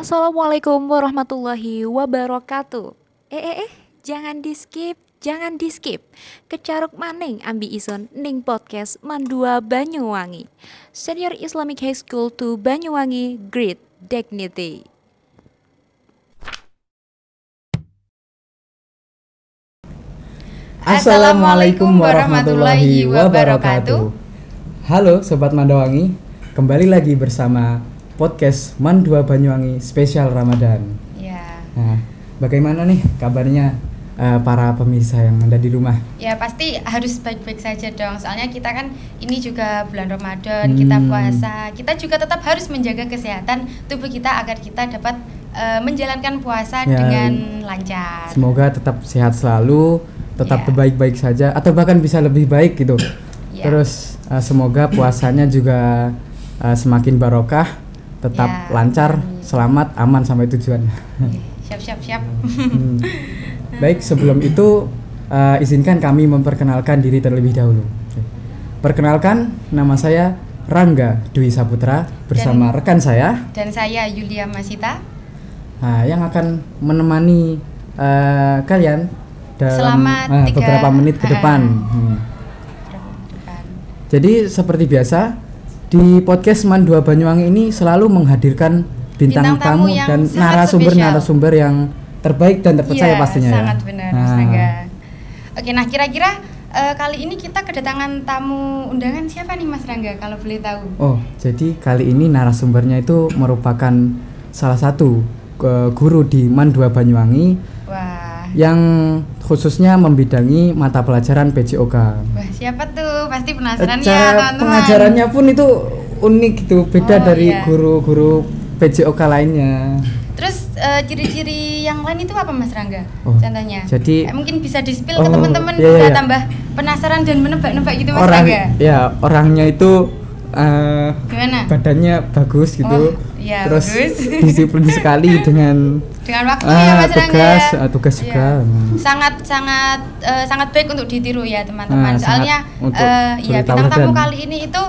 Assalamualaikum warahmatullahi wabarakatuh. Jangan di skip. Kecaruk maning ambi ison ning podcast Mandua Banyuwangi. Senior Islamic High School to Banyuwangi, Great Dignity. Assalamualaikum warahmatullahi wabarakatuh. Halo Sobat Mandawangi, kembali lagi bersama podcast Mandua Banyuwangi spesial Ramadan. Ya. Nah, bagaimana nih kabarnya para pemirsa yang ada di rumah? Ya pasti harus baik-baik saja dong. Soalnya kita kan ini juga bulan Ramadan, kita puasa. Kita juga tetap harus menjaga kesehatan tubuh kita agar kita dapat menjalankan puasa dengan lancar. Semoga tetap sehat selalu, tetap baik-baik saja atau bahkan bisa lebih baik gitu. Terus semoga puasanya juga semakin barokah, tetap lancar, selamat, aman sampai tujuan. Siap. Baik, sebelum itu izinkan kami memperkenalkan diri terlebih dahulu. Perkenalkan, nama saya Rangga Dwi Saputra bersama rekan saya dan saya Yulia Masita. Nah, yang akan menemani kalian dalam beberapa menit ke depan. Jadi seperti biasa di podcast Mandua Banyuwangi ini selalu menghadirkan bintang tamu dan narasumber yang terbaik dan terpercaya pastinya. Sangat benar, Mas Rangga. Oke, nah kira-kira kali ini kita kedatangan tamu undangan siapa nih Mas Rangga kalau boleh tahu? Oh, jadi kali ini narasumbernya itu merupakan salah satu guru di Mandua Banyuwangi. Wah. Yang khususnya membidangi mata pelajaran PJOK. Wah, siapa tuh? Pasti penasaran ya, teman-teman. Pengajarannya pun itu unik gitu, beda dari guru-guru PJOK lainnya. Terus ciri-ciri yang lain itu apa Mas Rangga? Contohnya. Jadi mungkin bisa di-spill ke teman-teman bisa tambah penasaran dan menebak-nebak gitu Mas Rangga. Ya, orangnya itu gimana? Badannya bagus gitu. Terus bagus. Disiplin sekali dengan waktu ya Mas Rangga. Tugas juga. Sangat baik untuk ditiru ya teman-teman. Soalnya bintang tamu kali ini itu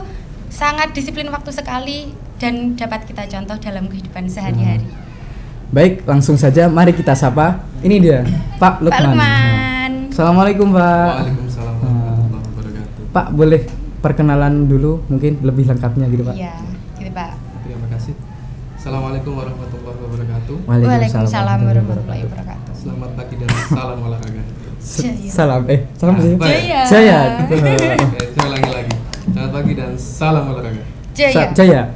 sangat disiplin waktu sekali dan dapat kita contoh dalam kehidupan sehari-hari. Baik, langsung saja mari kita sapa. Ini dia, Pak Lukman. Assalamualaikum, Pak. Waalaikumsalam warahmatullahi wabarakatuh. Pak, boleh perkenalan dulu mungkin lebih lengkapnya gitu, Pak? Iya, gitu, Pak. Terima kasih. Assalamualaikum warahmatullahi wabarakatuh. Waalaikumsalam warahmatullahi wabarakatuh. Selamat pagi dan salam olahraga. Salam Jaya. Saya ulangi lagi. Selamat pagi dan salam olahraga. Jaya.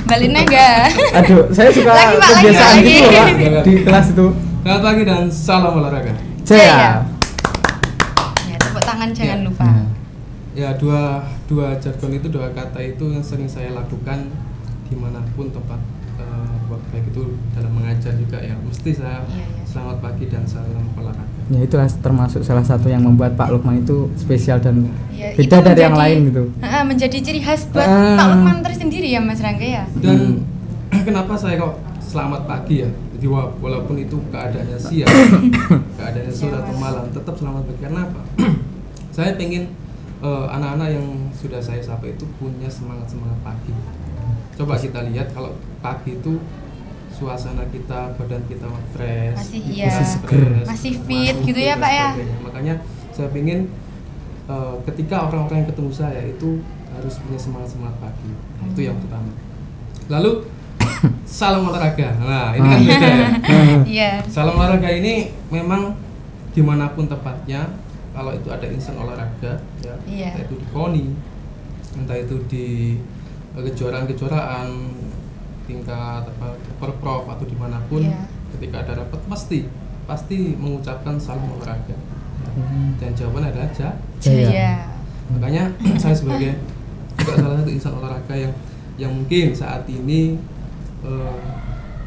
Balinnya enggak? Aduh, saya suka kebiasaan gitu Pak di kelas itu. Selamat pagi dan salam olahraga. Jaya. Ya, tepuk tangan jangan lupa. Ya, dua jargon itu, dua kata itu yang sering saya lakukan dimanapun tempat, baik itu dalam mengajar juga ya. Mesti saya selamat pagi dan salam olahraga. Ya, itulah termasuk salah satu yang membuat Pak Lukman itu spesial dan beda dari yang lain gitu. Menjadi ciri khas buat Pak Lukman tersendiri ya Mas Rangga ya. Dan kenapa saya kok selamat pagi ya? Jadi walaupun itu keadaannya siang, keadaannya sore atau malam, tetap selamat pagi. Karena apa? Saya pengen anak-anak yang sudah saya sapa itu punya semangat pagi. Coba kita lihat kalau pagi itu suasana kita, badan kita fresh, masih seger, masih fit gitu ya Pak ya. Makanya saya pengen ketika orang-orang yang ketemu saya itu harus punya semangat pagi. Itu yang pertama. Lalu salam olahraga. Nah, ini kan beda ya. Salam olahraga ini memang dimanapun tempatnya. Kalau itu ada insan olahraga ya, entah itu di KONI, entah itu di kejuaraan tingkat perprov atau dimanapun, ketika ada rapat pasti mengucapkan salam olahraga. Dan jawaban adalah Jaya. Makanya saya sebagai juga salah satu insan olahraga yang mungkin saat ini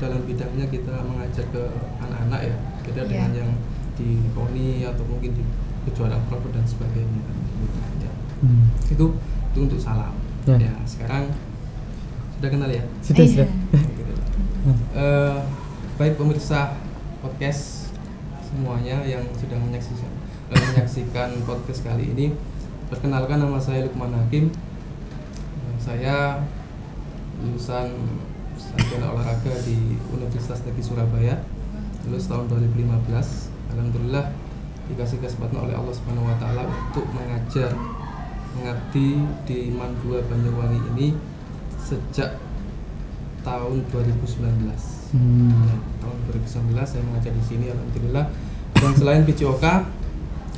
dalam bidangnya kita mengajar ke anak-anak ya, beda dengan yang di KONI atau mungkin di kejuaraan prov dan sebagainya. Itu untuk salam. Ya, sekarang sudah kenal ya? Sudah. Baik pemirsa podcast semuanya yang sudah menyaksikan podcast kali ini, perkenalkan nama saya Lukman Hakim. Saya lulusan sarjana olahraga di Universitas Negeri Surabaya, lulus tahun 2015. Alhamdulillah dikasih kesempatan oleh Allah Subhanahu wa taala untuk mengabdi di MAN 2 Banyuwangi ini sejak tahun 2019. Tahun 2019 saya mengajar di sini, alhamdulillah. Dan selain PJOK,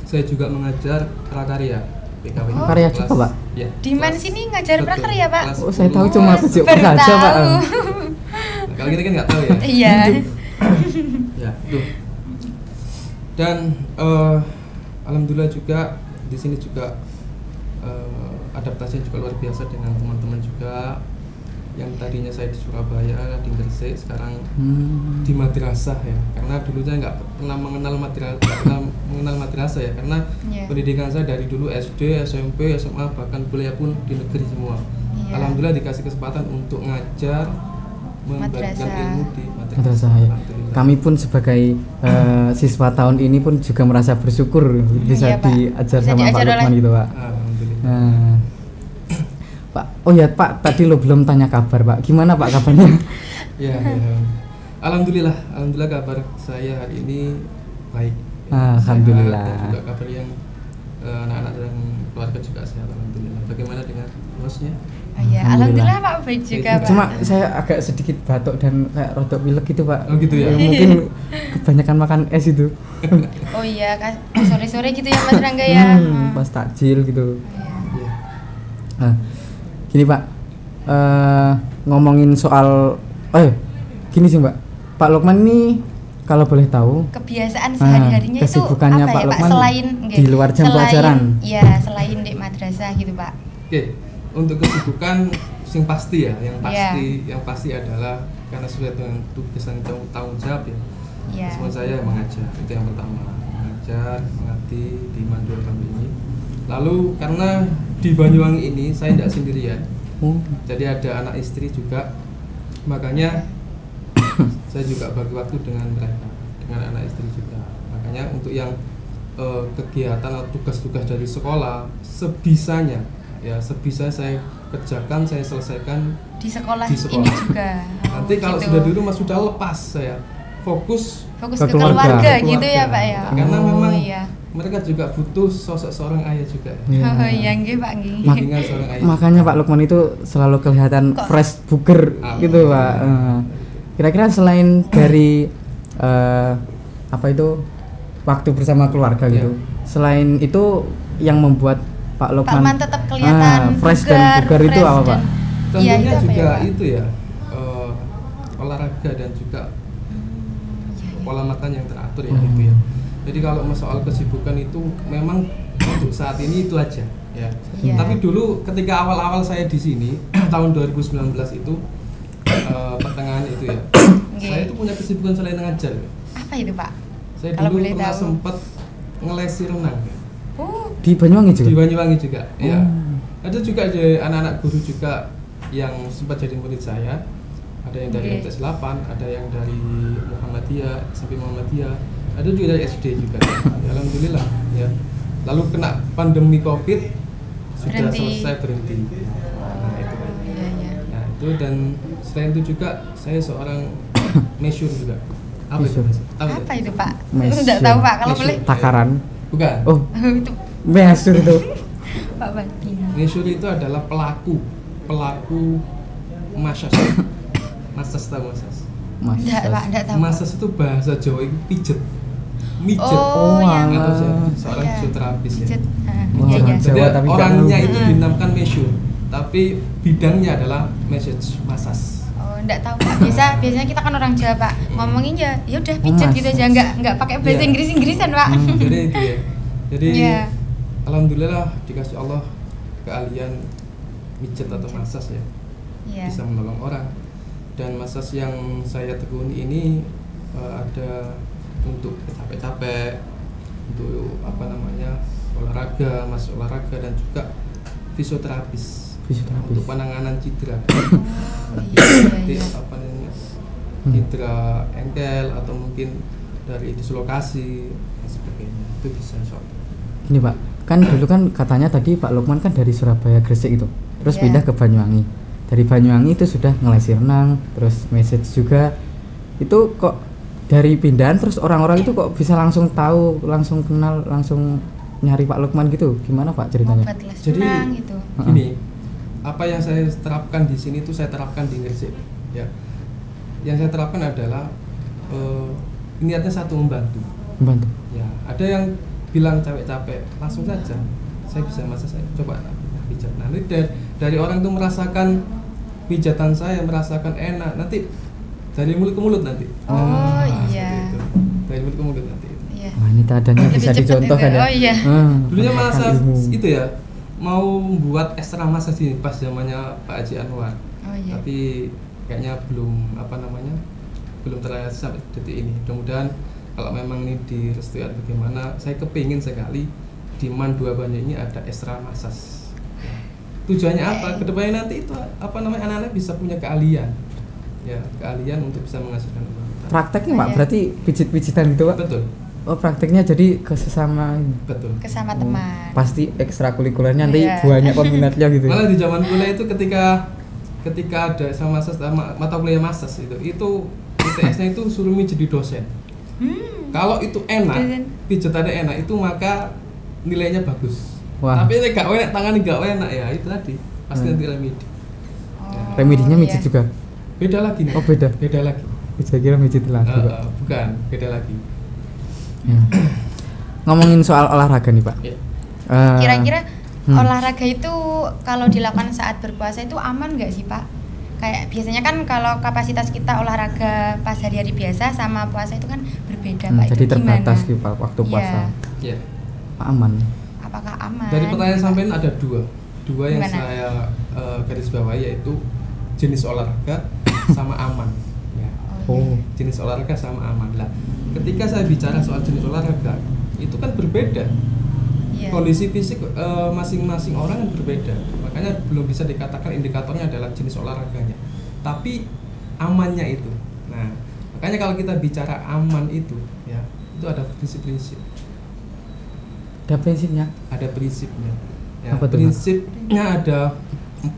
saya juga mengajar prakarya PKW. Prakarya juga, Pak? Ya. Di mana sini ngajar prakarya, Pak? Oh, saya tahu cuma PJOK Baru saja, Pak. tahu. Nah, kalau kita kan nggak tahu ya. Iya. Ya, tuh. Dan alhamdulillah juga di sini juga adaptasinya juga luar biasa dengan teman-teman juga yang tadinya saya di Surabaya, di Gresik, sekarang di madrasah ya. Karena dulu saya nggak pernah mengenal madrasah ya, karena pendidikan saya dari dulu SD, SMP, SMA, bahkan kuliah pun di negeri semua. Alhamdulillah dikasih kesempatan untuk ngajar, membagikan ilmu di madrasah ya. Kami pun sebagai siswa tahun ini pun juga merasa bersyukur bisa diajar sama Pak Lukman gitu, Pak. Alhamdulillah. Pak, oh ya Pak, tadi lo belum tanya kabar Pak, gimana Pak kabarnya? Ya. Alhamdulillah kabar saya hari ini baik. Alhamdulillah. Dan juga kabar yang anak-anak dan keluarga juga sehat, alhamdulillah. Bagaimana dengan bosnya? Iya, alhamdulillah Pak baik juga Pak. Cuma saya agak sedikit batuk dan kayak rodok pilek gitu Pak. Oh gitu ya? Mungkin kebanyakan makan es itu. Oh iya, sore-sore gitu ya Mas Rangga ya? Pas takjil gitu. Iya. Gini Pak, ngomongin soal, gini sih Mbak, Pak Lukman ini kalau boleh tahu kebiasaan sehari-harinya itu kesibukannya apa Pak ya Lukman Pak? Selain di luar jam pelajaran? Iya, selain di madrasah gitu Pak. Oke, untuk kesibukan yang pasti ya, yang pasti adalah karena sesuai dengan tugas dan tanggung jawab ya. Semua saya mengajar, itu yang pertama, mengajar, mengabdi di MAN 2 Banyuwangi ini. Lalu karena di Banyuwangi ini saya tidak sendirian, jadi ada anak istri juga, makanya saya juga bagi waktu dengan mereka, dengan anak istri juga. Makanya untuk yang kegiatan atau tugas-tugas dari sekolah sebisanya saya kerjakan, saya selesaikan di sekolah ini juga. Nanti kalau gitu. sudah di rumah sudah lepas, saya fokus ke keluarga gitu ya Pak ya. Karena memang mereka juga butuh sosok seorang ayah juga. Oh iya nggih Pak nggih. Seorang ayah. Makanya Pak Lukman itu selalu kelihatan fresh, buger gitu Pak. Kira-kira selain dari waktu bersama keluarga gitu, selain itu yang membuat Pak Lukman tetap kelihatan fresh dan bugar itu apa Pak? Tentunya juga itu ya, olahraga dan juga pola makan yang teratur ya itu ya. Jadi kalau soal kesibukan itu memang untuk saat ini itu aja ya. Tapi dulu ketika awal-awal saya di sini tahun 2019 itu pertengahan itu ya. Saya itu punya kesibukan selain ngajar. Apa itu Pak? Saya dulu pernah sempat ngelesi renang. Di Banyuwangi juga? Di Banyuwangi juga, ya. Ada juga anak-anak guru juga yang sempat jadi murid saya. Ada yang dari MTS 8, ada yang dari Muhammadiyah, SMP Muhammadiyah, ada juga dari SD juga. Ya, alhamdulillah ya. Lalu kena pandemi Covid, sudah selesai berhenti. Nah, itu. Nah, itu dan selain itu juga saya seorang mesyur juga. Apa itu? Apa itu Pak? Tidak tahu Pak, kalau boleh. Takaran. Bukan. Oh, itu mesyur itu. Pak Bati. Mesyur itu adalah pelaku masyas. Massage tahu massage? Enggak tahu. Massage itu bahasa Jawa itu pijet. Mijet. Yang seorang fisioterapis ya. Jadi orangnya itu dinamakan mesyur, tapi bidangnya adalah massage. Oh, enggak tahu Pak. Biasanya kita kan orang Jawa Pak, ngomongin ya udah pijet gitu aja, enggak pakai bahasa Inggrisan Pak. Jadi itu ya. Jadi alhamdulillah dikasih Allah keahlian mijet atau massage ya. Bisa menolong orang. Dan massage yang saya tekuni ini ada untuk capek-capek, untuk olahraga, masuk olahraga, dan juga fisioterapis untuk penanganan cedera. Cedera engkel atau mungkin dari dislokasi dan sebagainya, itu bisa Gini Pak, kan dulu kan katanya tadi Pak Lukman kan dari Surabaya Gresik itu, terus pindah ke Banyuwangi. dari Banyuwangi itu sudah ngeles renang, terus message juga. Itu kok dari pindahan terus orang-orang itu kok bisa langsung tahu, langsung kenal, langsung nyari Pak Lukman gitu. Gimana Pak ceritanya? Obat les Jadi renang gitu. Gini, apa yang saya terapkan di sini itu saya terapkan di Gresik ya. Yang saya terapkan adalah niatnya satu, membantu. Ya, ada yang bilang capek-capek, langsung saja saya bisa masak, saya coba pijat. Nanti dari orang itu merasakan pijatan saya, merasakan enak, nanti dari mulut ke mulut nanti. Iya. Dari mulut ke mulut nanti. Iya. Wah, ini tadanya Lebih bisa cepet dicontohkan itu. ya. Oh iya. Dulunya masa ilmu. itu ya, mau buat ekstra masa sih pas zamannya Pak Haji Anwar. Oh iya. Tapi kayaknya belum belum terrealisasi sampai detik ini. Mudah-mudahan kalau memang ini direstui atau bagaimana, saya kepingin sekali di MAN 2 Banyu ini ada ekstra masas. Tujuannya apa? Kedepannya nanti itu anak-anak bisa punya keahlian, ya keahlian untuk bisa menghasilkan uang. Prakteknya Pak, berarti pijit-pijitan gitu Pak? Betul. Oh, prakteknya jadi ke sesama. Betul. Kesama teman. Pasti ekstrakurikulernya nanti Iya. banyak peminatnya gitu. Malah di zaman kuliah itu ketika ada sama mata kuliah masas itu ITS-nya itu suruh jadi dosen. Kalau itu enak, pijatannya enak, itu maka nilainya bagus. Wah. Tapi nek gak enak, tangan gak enak ya itu tadi pasti nanti remedi. Remedinya mijit iya. juga. Beda lagi nih. Oh, beda. Beda lagi. Saya kira mijit lagi Pak. Bukan, beda lagi. Ya. Ngomongin soal olahraga nih Pak. Ya. Kira-kira olahraga itu kalau dilakukan saat berpuasa itu aman nggak sih Pak? Kayak biasanya kan kalau kapasitas kita olahraga pas hari-hari biasa sama puasa itu kan berbeda Pak. Jadi Itu terbatas gimana? gitu Pak waktu puasa. Ya. Aman. Apakah aman? Dari pertanyaan sampean ada dua yang Gimana? saya garis bawahi, yaitu jenis olahraga sama aman. Ya. Oh. Jenis olahraga sama aman lah. Ketika saya bicara soal jenis olahraga, itu kan berbeda. Iya. Kondisi fisik masing-masing orang kan berbeda. Makanya belum bisa dikatakan indikatornya adalah jenis olahraganya. Tapi amannya itu. Nah, makanya kalau kita bicara aman itu, ya, itu ada prinsip-prinsip. Ada prinsipnya. Ada prinsipnya. Ya, Apa tuh, Pak? prinsipnya ada 4.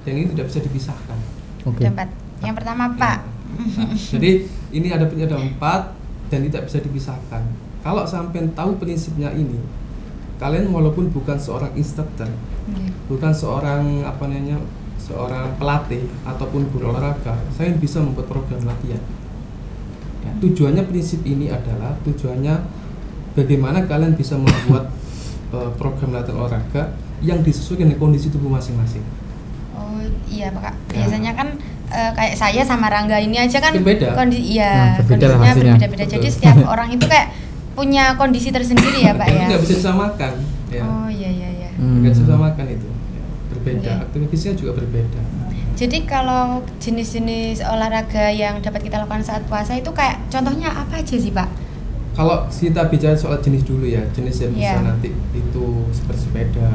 Dan ini tidak bisa dipisahkan. Oke. Tempat. Yang pertama Pak. Nah, jadi ini ada 4 dan tidak bisa dipisahkan. Kalau sampai tahu prinsipnya ini, kalian walaupun bukan seorang instruktur, bukan seorang seorang pelatih ataupun guru olahraga, saya bisa membuat program latihan. Ya, tujuannya prinsip ini adalah tujuannya bagaimana kalian bisa membuat program latihan olahraga yang disesuaikan dengan kondisi tubuh masing-masing. Oh iya Pak. Biasanya kan kayak saya sama Rangga ini aja kan Berbeda. Iya, berbeda lah kondisinya hasilnya. berbeda-beda. Jadi Betul. setiap orang itu kayak punya kondisi tersendiri ya Pak Jadi ya. nggak bisa disamakan. Ya. Oh iya. Nggak bisa disamakan itu. Ya, berbeda. Oke. Aktivitasnya juga berbeda. Jadi kalau jenis-jenis olahraga yang dapat kita lakukan saat puasa itu kayak contohnya apa aja sih Pak? Kalau kita bicara soal jenis dulu ya, jenis yang bisa Iya. nanti itu bersepeda.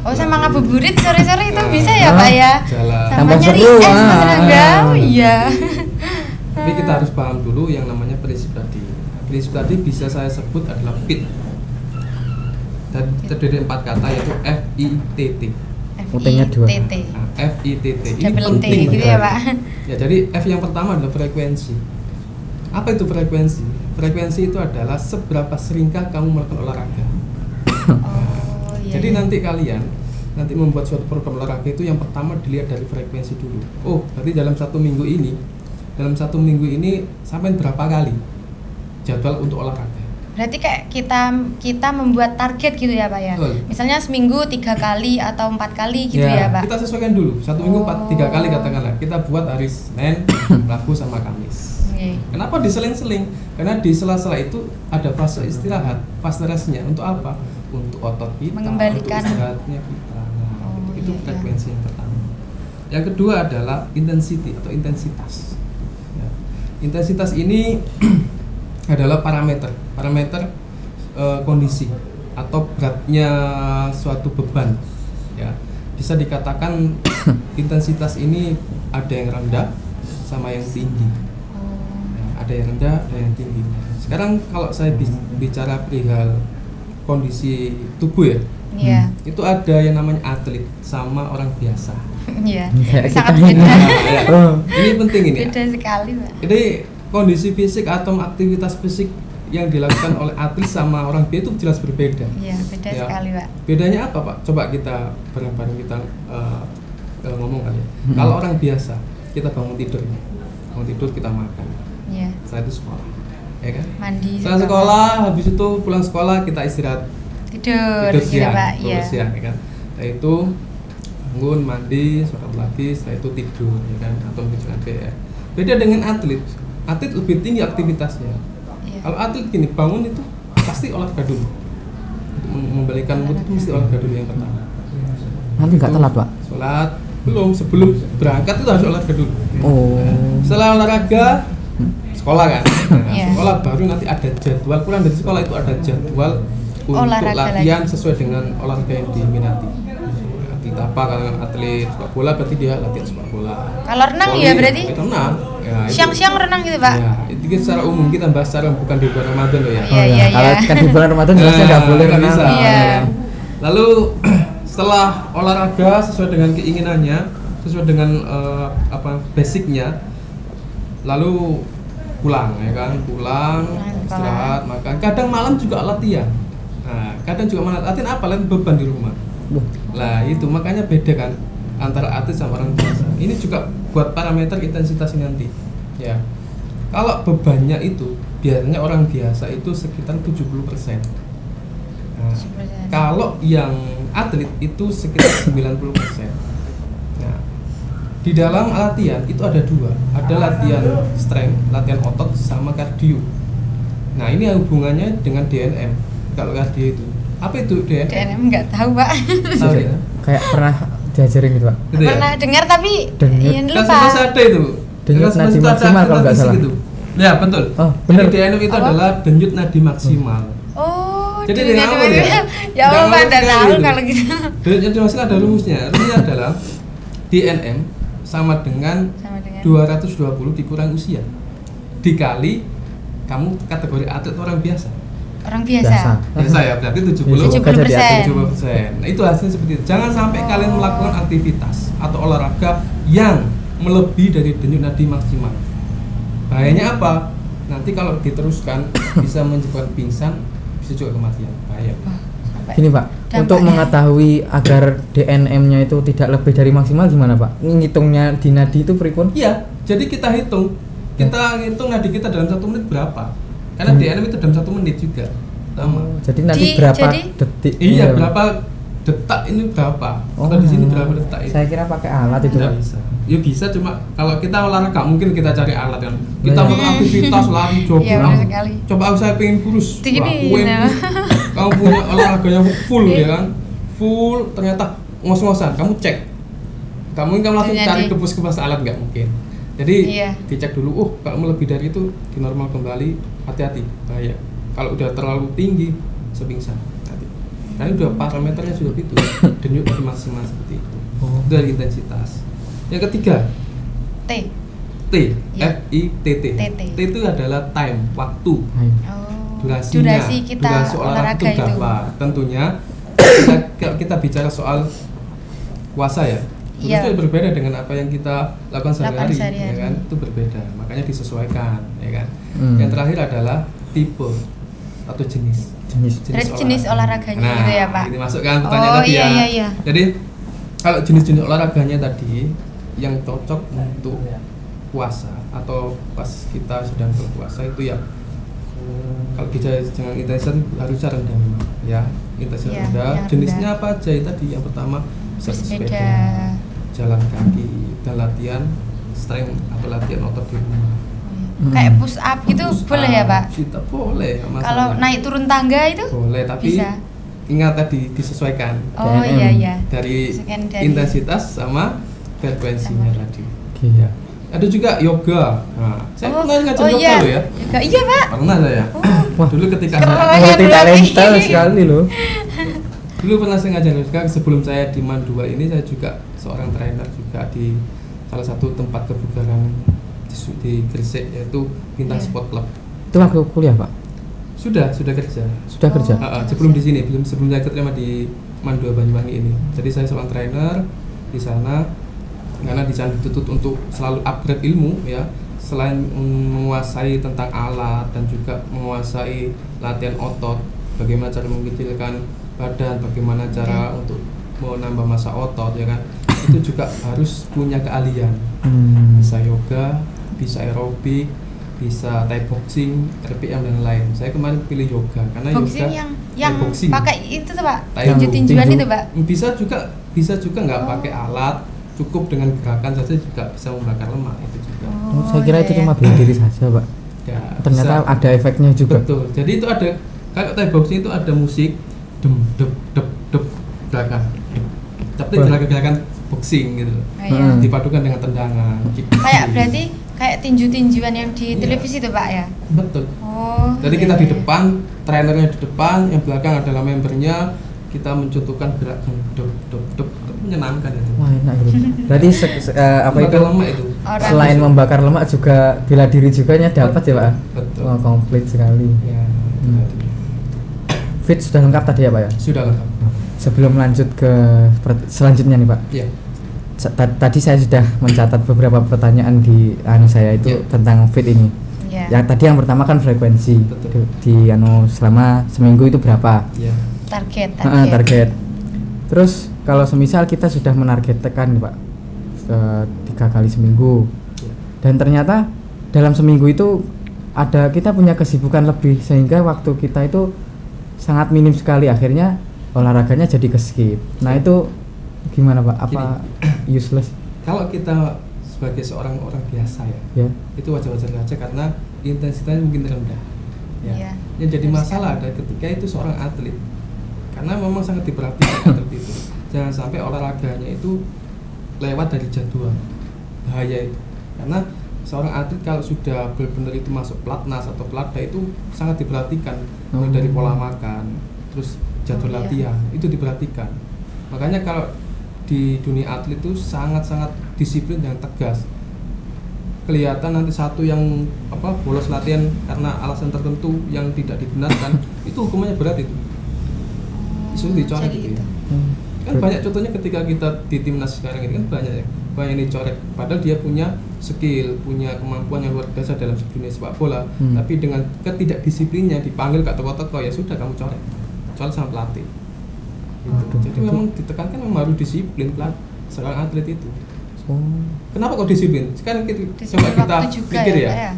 Oh sama lari, ngabuburit sore-sore itu Nah, bisa ya Pak ya? jalan. Sama Tambah nyari seru, es Mas Rangga. Oh iya. Tapi kita harus paham dulu yang namanya prinsip tadi. Prinsip tadi bisa saya sebut adalah fit. Dan terdiri dari 4 kata, yaitu FITT. Utenya 2. FITT. Nah, FITT ini Double T penting gitu ya sekali. Pak. Ya, jadi F yang pertama adalah frekuensi. Apa itu frekuensi? Frekuensi itu adalah seberapa seringkah kamu melakukan olahraga. Oh iya. Jadi nanti kalian membuat suatu program olahraga itu yang pertama dilihat dari frekuensi dulu. Oh, berarti dalam satu minggu ini sampai berapa kali jadwal untuk olahraga? Berarti kayak kita membuat target gitu ya Pak ya. Betul. Misalnya seminggu 3 kali atau 4 kali gitu ya Pak. Kita sesuaikan dulu. Satu minggu 3 kali Oh. katakanlah. Kita buat hari Senin, Rabu sama Kamis. Oke. Kenapa diseling-seling? Karena di sela-sela itu ada fase istirahat, fase restnya. Untuk apa? Untuk otot kita, Mengembalikan. untuk istirahatnya kita. Nah, Oh, itu iya. frekuensi yang pertama. Yang kedua adalah intensity atau intensitas. Ya. Intensitas ini adalah parameter kondisi atau beratnya suatu beban. Ya, bisa dikatakan intensitas ini ada yang rendah sama yang tinggi. Ya, ada yang rendah, ada yang tinggi. Sekarang kalau saya bicara perihal kondisi tubuh ya, Iya. Itu ada yang namanya atlet sama orang biasa. Iya. Kayak Sangat kita ini. beda. Ya. Oh. Ini penting ini. Beda sekali, Pak. Jadi kondisi fisik atau aktivitas fisik yang dilakukan oleh atlet sama orang biasa itu jelas berbeda. Iya, beda Ya. sekali, Pak. Bedanya apa, Pak? Coba kita bareng-bareng kita ngomong kali ya. Kalau orang biasa, kita bangun tidur kita makan. Iya. Setelah itu sekolah, ya kan? Mandi. Setelah sekolah, habis itu pulang sekolah kita istirahat. Tidur gitu, siang, Pak. Iya. siang, ya kan? Setelah itu bangun, mandi, sholat lagi, setelah itu tidur, ya kan? Atau mengerjakan PR. Beda dengan atlet. Atlet lebih tinggi aktivitasnya. Iya. Kalau atlet gini, bangun itu pasti olahraga dulu. Untuk membalikan mood itu mesti olahraga dulu yang pertama. Nanti nggak telat, Pak. Sholat belum, sebelum berangkat itu harus olahraga dulu. Oh. Setelah olahraga sekolah kan. Nah, Iya. sekolah baru nanti ada jadwal, pulang dari sekolah itu ada jadwal untuk Olahraga latihan lagi. sesuai dengan olahraga yang diminati. Atlet apa, kalau atlet sepak bola berarti dia latihan sepak bola. Kalau renang Voli, ya berarti? renang. Ya, itu. Siang-siang renang gitu, Pak. Ya, itu kan secara umum kita bahas secara bukan di bulan Ramadan loh ya. Iya, iya, Kalau iya. kan di bulan Ramadan jelasnya nggak boleh nggak renang. bisa. Iya. Ya. Lalu setelah olahraga sesuai dengan keinginannya, sesuai dengan basicnya, lalu pulang ya kan, pulang istirahat, makan. Kadang malam juga latihan. Nah, kadang juga malam latihan apa? Latihan beban di rumah. Lah itu makanya beda kan antara atlet sama orang biasa. Ini juga buat parameter intensitas nanti. Ya. Kalau bebannya itu biasanya orang biasa itu sekitar 70%. Nah, kalau yang atlet itu sekitar 90%. Nah, di dalam latihan itu ada dua, ada latihan strength, latihan otot sama kardio. Nah, ini hubungannya dengan DNM. Kalau kardio itu apa itu DNM? DNM nggak tahu, Pak. Tahu ya? Kayak pernah diajarin gitu, Pak. Gitu ya? Pernah dengar tapi Denyut. iya lupa. Kelas ada itu. Denyut Kelas nadi itu ada maksimal kalau nggak aktivitas salah. gitu. Ya betul. Oh, Jadi bener. DNM itu Apa? adalah denyut nadi maksimal. Oh, Jadi dengan dengan apa ya? Ya Allah, Pak, Nggak nggak tahu ngerti kalau gitu. Denyut nadi maksimal ada rumusnya. Rumusnya adalah DNM sama dengan Sama dengan 220 dikurang usia dikali kamu kategori atlet orang biasa. orang biasa. Biasa ya, berarti 70 70%. 70%. Nah, itu hasilnya seperti itu. Jangan sampai kalian melakukan aktivitas atau olahraga yang melebihi dari denyut nadi maksimal. Bahayanya apa? Nanti kalau diteruskan bisa menyebabkan pingsan, bisa juga kematian. Bahaya. Sampai Gini, Pak, untuk dampaknya. mengetahui agar DNM-nya itu tidak lebih dari maksimal gimana, Pak? Ngitungnya di nadi itu pripun? Iya, jadi kita hitung. Kita hitung nadi kita dalam 1 menit berapa. Karena DNM itu dalam 1 menit juga. Sama. Jadi nanti Di- berapa jadi- detik? Iya, Pak? berapa detak ini berapa? Oh, Atau di sini berapa detak ini? Saya kira pakai alat itu, Tidak Pak. bisa. Ya bisa, cuma kalau kita olahraga mungkin kita cari alat kan. Kita Iya. mau aktivitas lari jogging. Iya, benar sekali. Coba saya pengen kurus. Gini, Wah, aku pengen nah. kurus. Kamu punya olahraganya full ya kan? Full ternyata ngos-ngosan. Kamu cek. Kamu langsung Ternyata. cari ke alat nggak mungkin. Jadi Iya. dicek dulu. Kalau lebih dari itu di normal kembali, hati-hati bahaya. Kalau udah terlalu tinggi, sepingsan. Hati. Karena udah parameternya sudah itu, denyut nadi maksimal seperti itu. Oh. Itu dari intensitas. Yang ketiga, T. T, Ya. FITT. TT. T itu adalah time, waktu, Ayo. Oh. durasinya. Durasi kita Durasi olahraga itu. berapa? Tentunya kalau kita bicara soal puasa ya, Iya. itu berbeda dengan apa yang kita lakukan sehari-hari, sehari-hari. ya kan? Itu berbeda. Makanya disesuaikan, ya kan? Hmm. Yang terakhir adalah tipe atau jenis. Jenis. Jenis olahraganya Nah, gitu ya, Pak? ini masukkan pertanyaan Oh, tadi iya, ya. iya, iya. Jadi kalau jenis-jenis olahraganya tadi yang cocok untuk puasa atau pas kita sedang berpuasa itu ya kalau bicara dengan intensitas harusnya rendah memang ya, intensitas Iya, rendah. yang Jenisnya rendah. apa aja? Tadi yang pertama bisa Bersepeda. sepeda, jalan kaki, dan latihan strength atau latihan otot di rumah. Kayak push up gitu Push boleh ya, up, Pak? Kita boleh. nggak masalah. Kalau naik turun tangga itu boleh, tapi bisa. ingat tadi disesuaikan Oh DNM. iya iya. dari Sekian dari- intensitas sama frekuensinya Sama. tadi. Oke. Ya. Ada juga yoga. Nah, saya pernah ngajar yoga iya. loh ya. Yoga, iya, Pak. Pernah saya. Wah. Dulu ketika Keren. saya, Multi talenta Berarti. sekali loh. dulu pernah saya ngajar yoga sebelum saya di Mandua ini, saya juga seorang trainer juga di salah satu tempat kebugaran di Gresik, yaitu Bintang Iya. Sport Club. Itu waktu kuliah, Pak. Sudah kerja. Sudah kerja. Oh. Sebelum di sini, sebelum saya keterima di MAN2 Banyuwangi ini. Jadi saya seorang trainer di sana, karena di sana dituntut untuk selalu upgrade ilmu ya, selain menguasai tentang alat dan juga menguasai latihan otot, bagaimana cara mengecilkan badan, bagaimana cara untuk menambah massa otot ya kan, itu juga harus punya keahlian. Bisa yoga, bisa aerobik, bisa Thai boxing, RPM dan lain. Saya kemarin pilih yoga karena boxing yoga yang boxing. Pakai itu tuh Pak, tinju-tinjuan itu Pak. Bisa juga nggak pakai alat, cukup dengan gerakan saja juga bisa membakar lemak itu juga. Saya kira itu cuma bela diri saja Pak. Ya, ternyata bisa. Ada efeknya juga. Betul. Jadi itu ada, kalau Thai boxing itu ada musik dem dep dep dep gerakan. Tapi gerakan boxing gitu. Dipadukan dengan tendangan. Kayak berarti kayak tinju-tinjuan yang di televisi itu Pak ya? Betul. Jadi kita di depan, trainernya di depan, yang belakang adalah membernya, kita mencontohkan gerakan dep menyenangkan itu. Wah, enak gitu. Berarti apa itu? Lemak itu. Selain membakar lemak juga bela diri juga nya dapat ya Pak. Betul. Wah, komplit sekali. Ya. Fit sudah lengkap tadi ya Pak ya? Sudah lengkap. Sebelum lanjut ke selanjutnya nih Pak. Iya. Tadi saya sudah mencatat beberapa pertanyaan di saya itu tentang fit ini. Ya tadi yang pertama kan frekuensi. Betul. Di selama seminggu itu berapa? Iya. Target. Terus kalau semisal kita sudah menargetkan nih Pak 3 kali seminggu, dan ternyata dalam seminggu itu kita punya kesibukan lebih sehingga waktu kita itu sangat minim sekali, akhirnya olahraganya jadi ke-skip. Nah itu gimana Pak? Apa useless? Kalau kita sebagai seorang orang biasa ya, itu wajar-wajar saja karena intensitasnya mungkin rendah. Ya. Yang jadi masalah ada ketika itu seorang atlet, karena memang sangat diperhatikan atlet itu. Jangan sampai olahraganya itu lewat dari jadwal, bahaya itu. Karena seorang atlet kalau sudah benar-benar itu masuk pelatnas atau pelatda itu sangat diperhatikan, mulai dari pola makan, terus jadwal latihan itu diperhatikan. Makanya kalau di dunia atlet itu sangat-sangat disiplin dan tegas. Kelihatan nanti satu yang bolos latihan karena alasan tertentu yang tidak dibenarkan, itu hukumannya berat itu. Itu dicoret gitu. Kan banyak contohnya ketika kita di timnas sekarang ini kan banyak yang dicoret, padahal dia punya skill, punya kemampuan yang luar biasa dalam dunia sepak bola, tapi dengan ketidakdisiplinnya dipanggil ke toko-toko, ya sudah kamu coret sama pelatih gitu. Jadi memang ditekankan memang harus disiplin seorang atlet itu. Kenapa kok disiplin? Sekarang coba kita pikir ya,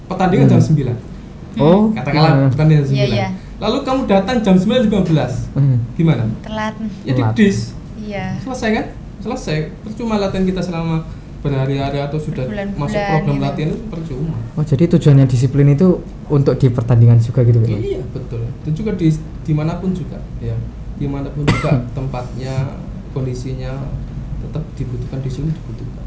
pertandingan jam 9 katakanlah pertandingan jam 9 lalu kamu datang jam 9.15 gimana? Telat. Ya didis. Iya. Selesai kan? Selesai. Percuma latihan kita selama berhari-hari atau sudah masuk program latihan itu percuma. Jadi tujuannya disiplin itu untuk di pertandingan juga gitu kan? Iya betul. Dan juga dimanapun juga ya, dimanapun juga tempatnya, kondisinya tetap dibutuhkan, disiplin dibutuhkan.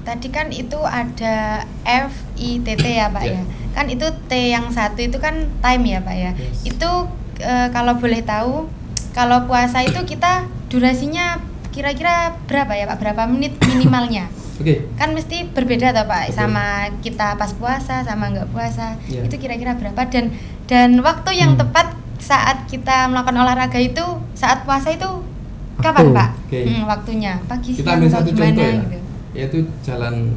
Tadi kan itu ada FITT ya Pak ya. Kan itu T yang satu itu kan time ya Pak ya. Yes. Itu kalau boleh tahu, kalau puasa itu kita durasinya kira-kira berapa ya Pak? Berapa menit minimalnya? Oke. Kan mesti berbeda toh Pak, sama kita pas puasa sama nggak puasa. Itu kira-kira berapa, dan waktu yang tepat saat kita melakukan olahraga itu saat puasa itu kapan Pak? Waktunya pagi, kita ambil satu contoh ya, gitu. Yaitu jalan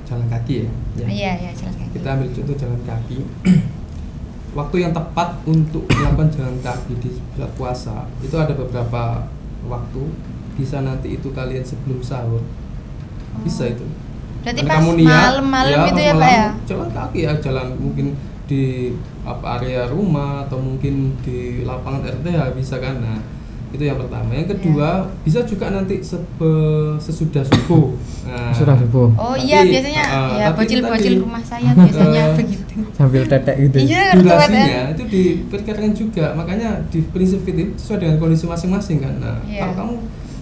kaki ya. Iya, jalan kaki. Kita ambil contoh jalan kaki. Waktu yang tepat untuk melakukan jalan kaki di saat puasa itu ada beberapa waktu. Bisa nanti itu kalian sebelum sahur, bisa itu. Berarti pas malam-malam gitu ya Pak ya? Jalan kaki ya, jalan mungkin di area rumah atau mungkin di lapangan RTH bisa kan. Nah itu yang pertama. Yang kedua bisa juga nanti sesudah subuh. Nah, sudah subuh. Oh iya biasanya ya bocil-bocil rumah saya biasanya begitu. Sambil tetek gitu. Iya, durasinya itu diperkirakan juga. Makanya di prinsip itu sesuai dengan kondisi masing-masing kan. Nah kalau kamu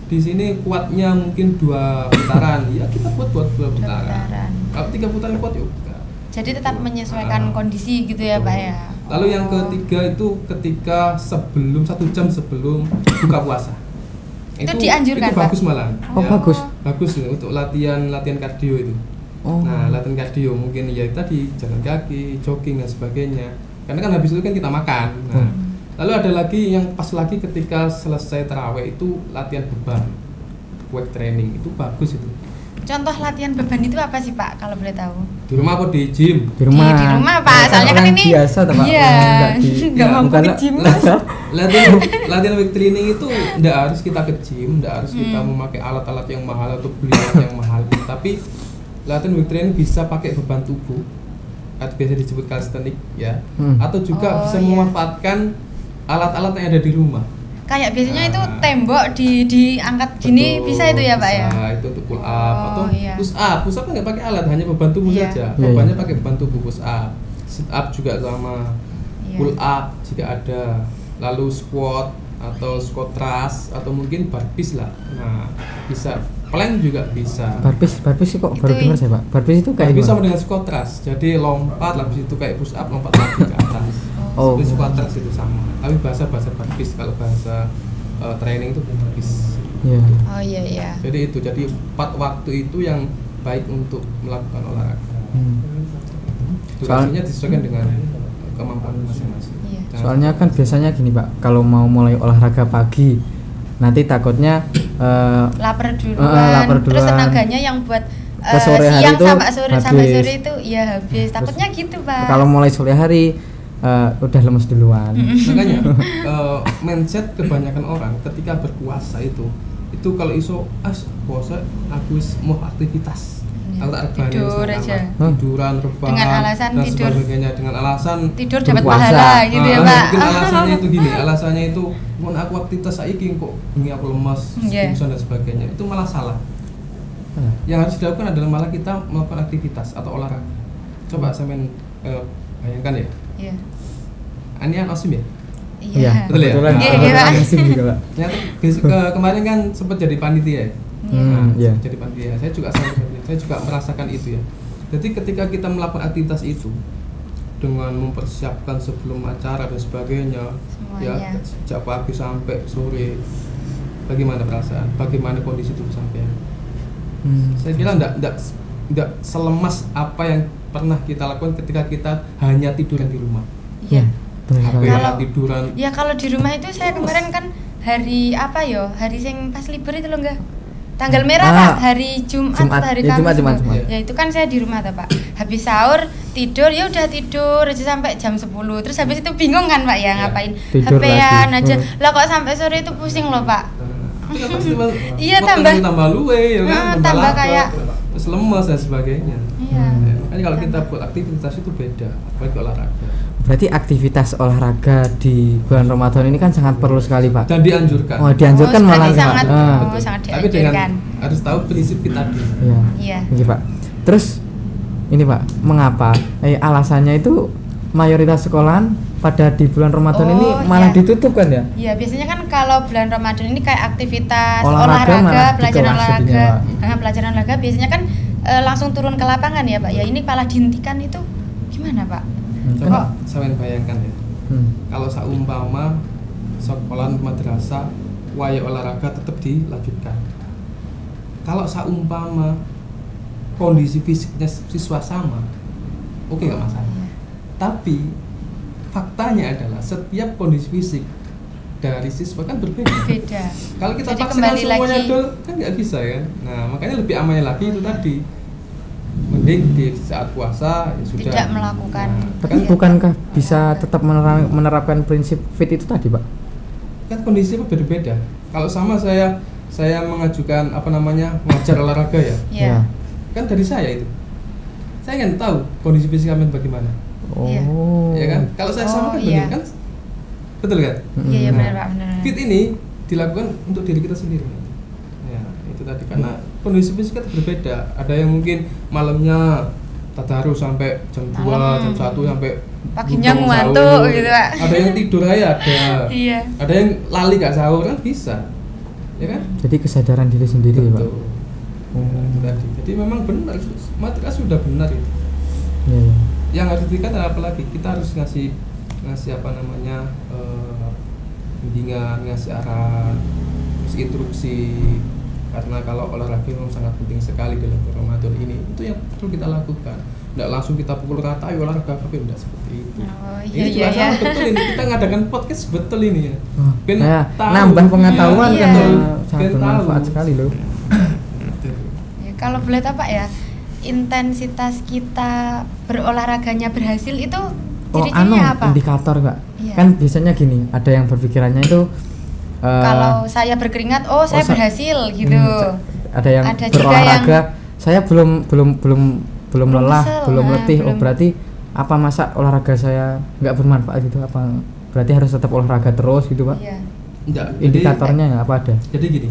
di sini kuatnya mungkin 2 putaran, ya kita buat 2 putaran. Kalau 3 putaran kuat ya udah. Jadi tetap menyesuaikan kondisi gitu ya Pak ya. Lalu yang ketiga itu ketika 1 jam sebelum buka puasa. Itu dianjurkan itu bagus Pak? malah. Bagus. Bagus ya, untuk latihan kardio itu. Nah latihan kardio mungkin ya tadi jalan kaki, jogging dan sebagainya. Karena kan habis itu kan kita makan. Nah Lalu ada lagi yang pas lagi ketika selesai tarawih itu latihan beban, weight training itu bagus itu. Contoh latihan beban itu apa sih Pak kalau boleh tahu? Di rumah apa di gym? Di rumah. Di rumah Pak, soalnya kan ini biasa Pak. Iya, nggak mampu bukan ke gym. Latihan weight training itu tidak harus kita ke gym, tidak harus kita memakai alat-alat yang mahal atau beli alat yang mahal. Tapi latihan weight training bisa pakai beban tubuh, atau biasa disebut calisthenics ya, atau juga bisa memanfaatkan alat-alat yang ada di rumah. Kayak biasanya itu tembok diangkat gini. Betul, bisa itu ya Pak ya? Bisa, itu untuk pull up atau push up. Push up kan nggak pakai alat, hanya beban tubuh saja. Iya. Bebannya pakai beban tubuh, push up. Sit up juga sama. Pull up jika ada. Lalu squat atau squat thrust atau mungkin burpees lah. Nah, bisa. Plank juga bisa. Burpees kok baru dengar saya Pak. Burpees itu kayak burpees sama dengan squat thrust. Jadi lompat habis itu kayak push up, lompat lagi ke atas. Seperti squat thrust itu sama. Tapi bahasa burpees, kalau bahasa training itu burpees. Iya. Oh iya. Jadi 4 waktu itu yang baik untuk melakukan olahraga. Durasinya disesuaikan dengan kemampuan masing-masing. Iya. Soalnya kan biasanya gini Pak, kalau mau mulai olahraga pagi, nanti takutnya lapar duluan. Terus tenaganya yang buat siang sampai sore itu ya habis. Takutnya gitu Pak. Kalau mulai sore hari udah lemes duluan. Makanya mindset kebanyakan orang ketika berpuasa itu kalau iso puasa aku mau aktivitas. Aku tak tidur aja. Tiduran, rebahan dengan alasan dan tidur sebagainya, dengan alasan tidur dapat pahala gitu ya Pak. Mungkin alasannya itu gini, alasannya itu mau aku aktivitas saiki kok ini aku lemas, pingsan dan sebagainya. Itu malah salah. Yang harus dilakukan adalah malah kita melakukan aktivitas atau olahraga. Coba sampean bayangkan ya. Iya. Anian Osim ya? Iya. Betul ya? Iya. Osim juga Pak. Kemarin kan sempat jadi panitia ya. Jadi panitia. Saya juga merasakan itu ya. Jadi ketika kita melakukan aktivitas itu dengan mempersiapkan sebelum acara dan sebagainya, ya sejak pagi sampai sore, bagaimana perasaan? Bagaimana kondisi tubuh sampean? Saya kira enggak selemas apa yang pernah kita lakukan ketika kita hanya tiduran di rumah. Iya. Kalau tiduran. Ya kalau di rumah itu saya kemarin kan hari apa yo? Hari sing pas libur itu loh enggak? Tanggal merah Pak, hari Jumat atau hari Kamis. Jumat. Ya itu kan saya di rumah tuh Pak. Habis sahur tidur ya udah tidur aja sampai jam 10. Terus habis itu bingung kan Pak ya ngapain? HP-an aja. Lah kok sampai sore itu pusing loh Pak. Iya tambah luwe ya kan, tambah kayak terus lemas dan sebagainya. Iya. Kan kalau kita buat aktivitas itu beda, apalagi olahraga. Berarti aktivitas olahraga di bulan Ramadan ini kan sangat perlu sekali Pak. Dan dianjurkan. Dianjurkan malah sangat sangat dianjurkan. Tapi dengan harus tahu prinsip tadi. Iya. Iya Pak. Terus ini Pak, mengapa alasannya itu mayoritas sekolahan pada di bulan Ramadan ini malah ditutup kan ya? Iya, biasanya kan kalau bulan Ramadan ini kayak aktivitas olahraga pelajaran olahraga biasanya kan langsung turun ke lapangan ya Pak. Ya ini malah dihentikan itu gimana Pak? Coba sampean bayangkan ya. Kalau saumpama sekolah madrasah waya olahraga tetap dilanjutkan. Kalau saumpama kondisi fisiknya siswa sama, oke nggak masalah. Tapi faktanya adalah setiap kondisi fisik dari siswa kan berbeda. Kalau kita paksakan semuanya dulu kan nggak bisa kan. Nah makanya lebih amannya lagi itu tadi. Mending di saat puasa ya sudah tidak melakukan. Tapi bukankah bisa tetap menerapkan prinsip fit itu tadi Pak? Kan kondisinya berbeda. Kalau sama saya mengajukan mengajar olahraga ya. Iya. Kan dari saya itu. Saya kan tahu kondisi fisik kalian bagaimana. Ya kan? Kalau saya sama kan benar kan? Betul kan? Iya benar Pak, benar. Fit ini dilakukan untuk diri kita sendiri. Ya, itu tadi karena kondisi fisik kita berbeda. Ada yang mungkin malamnya tadarus sampai jam 2, jam 1 sampai paginya ngantuk gitu Pak. Ada yang tidur aja ada. Iya. Ada yang lali gak sahur kan bisa. Ya kan? Jadi kesadaran diri sendiri ya Pak. Itu tadi. Jadi memang benar materi sudah benar itu. Iya. Yang harus diberikan adalah apalagi kita harus ngasih bimbingan, ngasih arahan, terus instruksi karena kalau olahraga memang sangat penting sekali dalam Ramadan ini, itu yang perlu kita lakukan. Nggak langsung kita pukul rata, ayo olahraga, tapi tidak seperti itu. Ini juga sama betul ini, kita ngadakan podcast betul ini ya. Nambah pengetahuan kan sangat bermanfaat tahu. sekali loh. Ya, kalau boleh tahu Pak ya, intensitas kita berolahraganya berhasil itu ciri-cirinya apa? Indikator Kak. Iya. Kan biasanya gini, ada yang berpikirannya itu kalau saya berkeringat, saya berhasil gitu. Ada yang Ada juga berolahraga, saya belum lelah, kesel, belum letih. belum. Berarti apa masa olahraga saya nggak bermanfaat gitu? Apa berarti harus tetap olahraga terus gitu Pak? Iya. Enggak, Indikatornya apa ada? Jadi gini,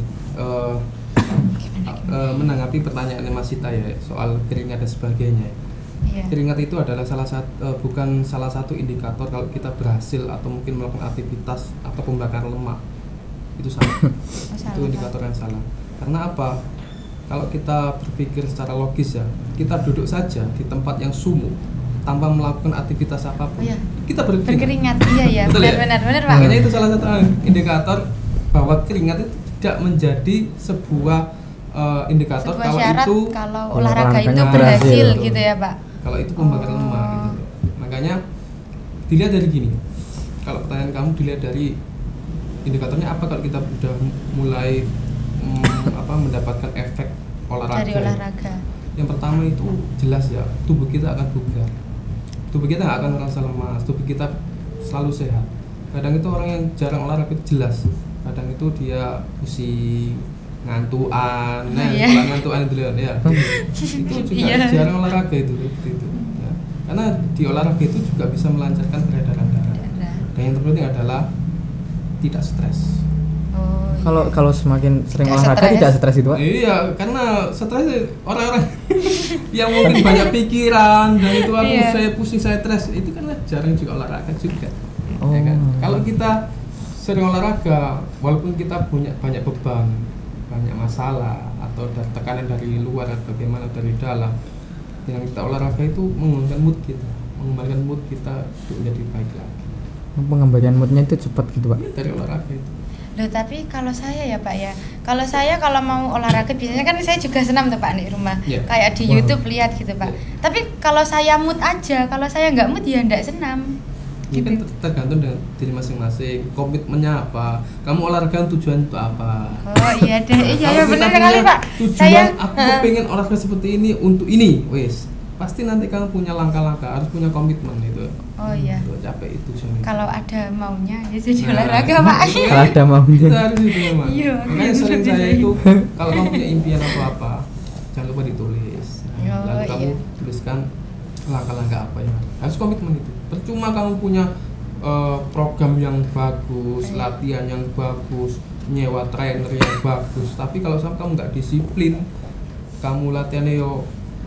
menanggapi pertanyaannya Mas Sita ya soal keringat dan sebagainya. Iya. Keringat itu adalah bukan salah satu indikator kalau kita berhasil atau mungkin melakukan aktivitas atau pembakaran lemak. Itu salah. Itu indikator yang salah. Karena apa? Kalau kita berpikir secara logis ya, kita duduk saja di tempat yang sumuk tanpa melakukan aktivitas apapun, kita berkeringat. Iya ya, Betul benar Pak. Makanya itu salah satu indikator bahwa keringat itu tidak menjadi sebuah indikator kalau syarat itu kalau olahraga itu olahraganya berhasil berhasil. gitu ya Pak. kalau itu pembakaran lemak gitu loh. Makanya dilihat dari gini. Kalau pertanyaan kamu dilihat dari indikatornya apa kalau kita sudah mulai mendapatkan efek olahraga. Dari olahraga. Yang pertama itu jelas ya, tubuh kita akan bugar. Tubuh kita nggak akan merasa lemas, tubuh kita selalu sehat. Kadang itu orang yang jarang olahraga itu jelas. Kadang itu dia pusing, ngantuan, kalau ngantuan itu lihat ya. Itu juga jarang olahraga itu seperti itu. Ya. Karena di olahraga itu juga bisa melancarkan peredaran darah. Dan yang terpenting adalah tidak stres. Kalau semakin sering Tidak olahraga stres. tidak stres itu Pak? Iya, karena stres orang-orang yang mungkin banyak pikiran dan itu saya pusing, saya stres, itu kan jarang juga olahraga juga. Ya kan? Kalau kita sering olahraga, walaupun kita punya banyak beban, banyak masalah atau tekanan dari luar atau bagaimana dari dalam, yang kita olahraga itu mengembangkan mood kita untuk menjadi baik lagi. Pengembalian moodnya itu cepat gitu Pak? Dari olahraga itu. Loh, tapi kalau saya ya Pak ya, kalau mau olahraga biasanya kan saya juga senam tuh Pak di rumah, kayak di YouTube lihat gitu Pak. Tapi kalau saya mood aja, kalau saya nggak mood ya nggak senam. Ini kan tergantung dengan diri masing-masing, komitmennya apa, kamu olahraga tujuan untuk apa. Oh iya deh, iya benar sekali Pak. Tujuan aku pengen olahraga seperti ini untuk ini, wes pasti nanti kamu punya langkah-langkah, harus punya komitmen itu. Oh iya. Capek itu sih. Kalau ada maunya ya jadi olahraga Pak. Kalau ada maunya. Kita harus itu memang. Iya. Makanya sering saya itu kalau kamu punya impian apa jangan lupa ditulis. Lalu kamu tuliskan langkah-langkah apa yang harus komitmen itu. Percuma kamu punya program yang bagus, latihan yang bagus, nyewa trainer yang bagus, tapi kalau kamu nggak disiplin, kamu latihannya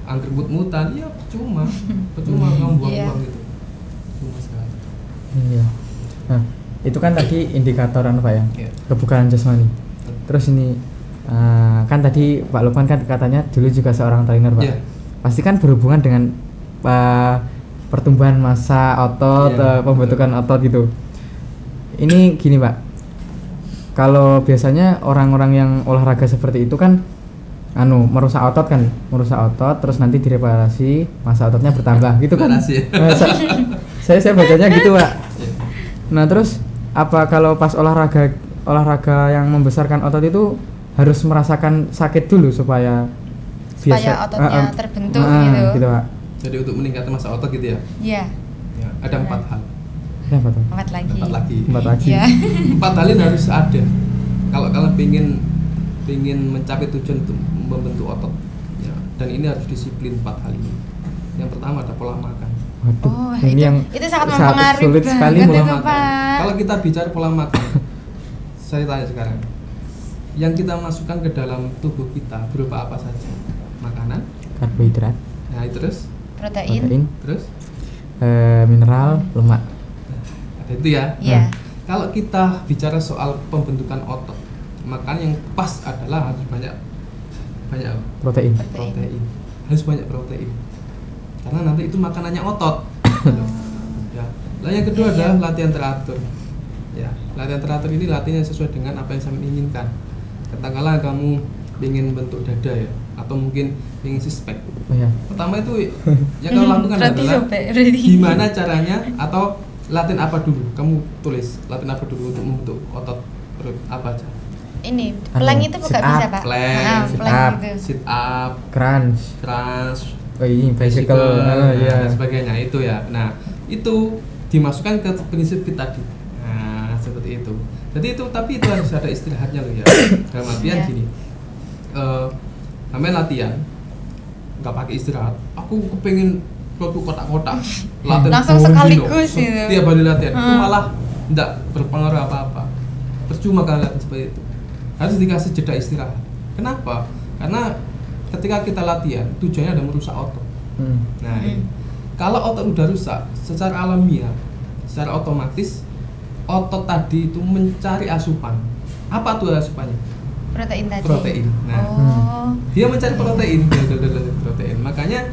angker mut-mutan, ya percuma kamu buang-buang gitu. Cuma sekali. Iya. Nah, itu kan tadi indikatoran Pak ya, kebugaran jasmani. Terus ini kan tadi Pak Lukman kan katanya dulu juga seorang trainer Pak. Pasti kan berhubungan dengan pertumbuhan massa otot, pembentukan otot gitu. Ini gini Pak, kalau biasanya orang-orang yang olahraga seperti itu kan merusak otot, terus nanti direparasi, massa ototnya bertambah gitu kan. Saya bacanya gitu Pak. Nah terus apa kalau pas olahraga yang membesarkan otot itu harus merasakan sakit dulu supaya ototnya terbentuk gitu Pak. Jadi untuk meningkatkan massa otot gitu ya? Iya. Ya, ada 4 hal. Empat lagi. 4 lagi. Iya. 4 hal ini harus ada. Kalau kalian pengen mencapai tujuan untuk membentuk otot, ya, dan ini harus disiplin 4 hal ini. Yang pertama ada pola makan. Waduh, ini itu sangat mempengaruhi sulit sekali banget Pola itu, makan. Pak. Kalau kita bicara pola makan, saya tanya sekarang, yang kita masukkan ke dalam tubuh kita berupa apa saja? Makanan, karbohidrat, nah terus Protein. terus mineral, lemak. ada itu ya. Iya. Kalau kita bicara soal pembentukan otot, makan yang pas adalah harus banyak Protein. harus banyak protein, karena nanti itu makanannya otot. Ya. Lalu yang kedua adalah latihan teratur. Ya, latihan teratur ini latihan yang sesuai dengan apa yang saya inginkan. Katakanlah kamu ingin bentuk dada ya, atau mungkin ingin sispek. Iya. Pertama itu yang kamu lakukan adalah gimana caranya, atau latihan apa dulu? Kamu tulis latihan apa dulu untuk membentuk otot perut apa aja? Ini plank itu Sit nggak up, bisa Pak. plank, sit plank up. gitu. Sit up, Crunch. crunch, Oh ini bicycle. dan Iya. sebagainya itu ya. Nah itu dimasukkan ke prinsip fit tadi. Nah seperti itu. Jadi itu, tapi itu harus ada istirahatnya loh ya. Dalam artian Iya. gini, namanya latihan nggak pakai istirahat. Aku kepengen produk kotak-kotak, latihan Langsung full sekaligus dino. gitu. Tiap hari latihan itu malah nggak berpengaruh apa-apa. Percuma kan latihan seperti itu. Harus dikasih jeda istirahat. Kenapa? Karena ketika kita latihan tujuannya adalah merusak otot. Nah, ini. Kalau otot udah rusak, secara alamiah, secara otomatis otot tadi itu mencari asupan. Apa tuh asupannya? Protein tadi. Protein. Nah, Oh. dia mencari protein. Protein. Makanya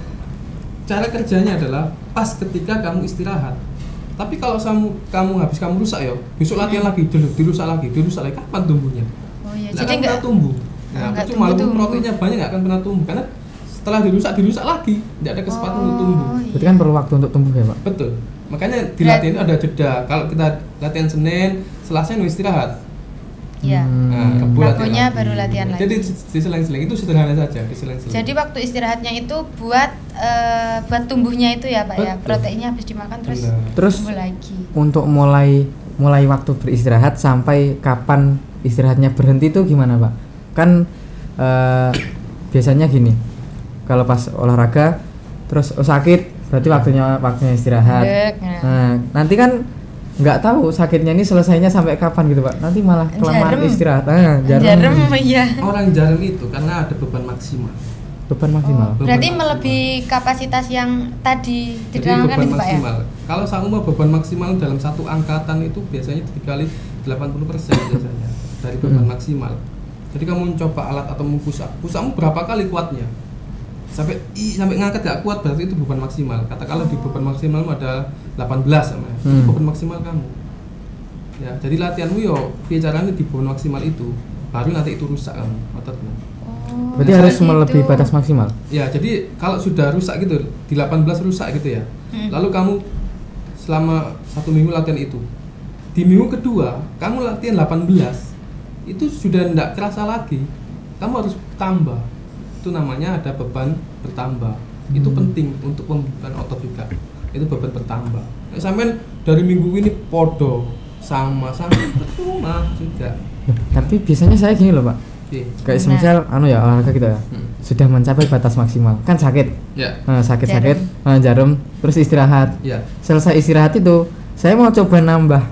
cara kerjanya adalah pas ketika kamu istirahat. Tapi kalau kamu habis kamu rusak ya, besok latihan lagi, dirusak lagi, kapan tumbuhnya? Oh iya, Nggak jadi akan pernah tumbuh. Nah, nggak percuma walaupun tumbuh-tumbuh. proteinnya banyak nggak akan pernah tumbuh karena setelah dirusak lagi, nggak ada kesempatan untuk tumbuh. iya. Berarti kan perlu waktu untuk tumbuh ya Pak? Betul. Makanya di latihan itu ada jeda. Kalau kita latihan Senin, Selasa istirahat. Iya. Nah, Rabu Rabunya latihan baru latihan lagi. Jadi diselang-selang itu sederhana saja, diselang-selang. Jadi waktu istirahatnya itu buat tumbuhnya itu ya Pak ya. Betul. Proteinnya habis dimakan terus Benar. Terus tumbuh lagi. untuk mulai waktu beristirahat sampai kapan istirahatnya berhenti itu gimana Pak? Kan biasanya gini, kalau pas olahraga terus sakit berarti waktunya istirahat. Nah. Nah, nanti kan nggak tahu sakitnya ini selesainya sampai kapan gitu Pak. Nanti malah kelamaan Jarum. istirahat. Jarum iya. Orang jarum itu karena ada beban maksimal. Beban maksimal. Oh, berarti Beban melebihi kapasitas yang tadi Jadi diterangkan beban itu Pak ya. maksimal. Kalau sama beban maksimal dalam satu angkatan itu biasanya dikali 80% biasanya dari beban maksimal. Jadi kamu mencoba alat atau pusatmu berapa kali kuatnya? Sampai ngangkat gak kuat berarti itu beban maksimal. Katakanlah di beban maksimal ada 18 sama. Itu beban maksimal kamu. Ya, jadi latihanmu yo bicaranya di beban maksimal itu, baru nanti itu rusak kamu ototmu. Oh, Berarti harus melebihi batas maksimal. Ya, jadi kalau sudah rusak gitu, di 18 rusak gitu ya. Lalu kamu selama 1 minggu latihan itu. Di minggu kedua, kamu latihan 18. Itu sudah tidak kerasa lagi. Kamu harus tambah. Itu namanya ada beban bertambah. Itu penting untuk pembentukan otot juga. Itu beban bertambah. Nah, sampean dari minggu ini podo sama percuma juga. Tapi biasanya saya gini loh Pak. Oke. Kayak semisal olahraga gitu ya. Sudah mencapai batas maksimal. Kan sakit. Ya. Sakit-sakit, jarum, terus istirahat. Ya. Selesai istirahat itu, saya mau coba nambah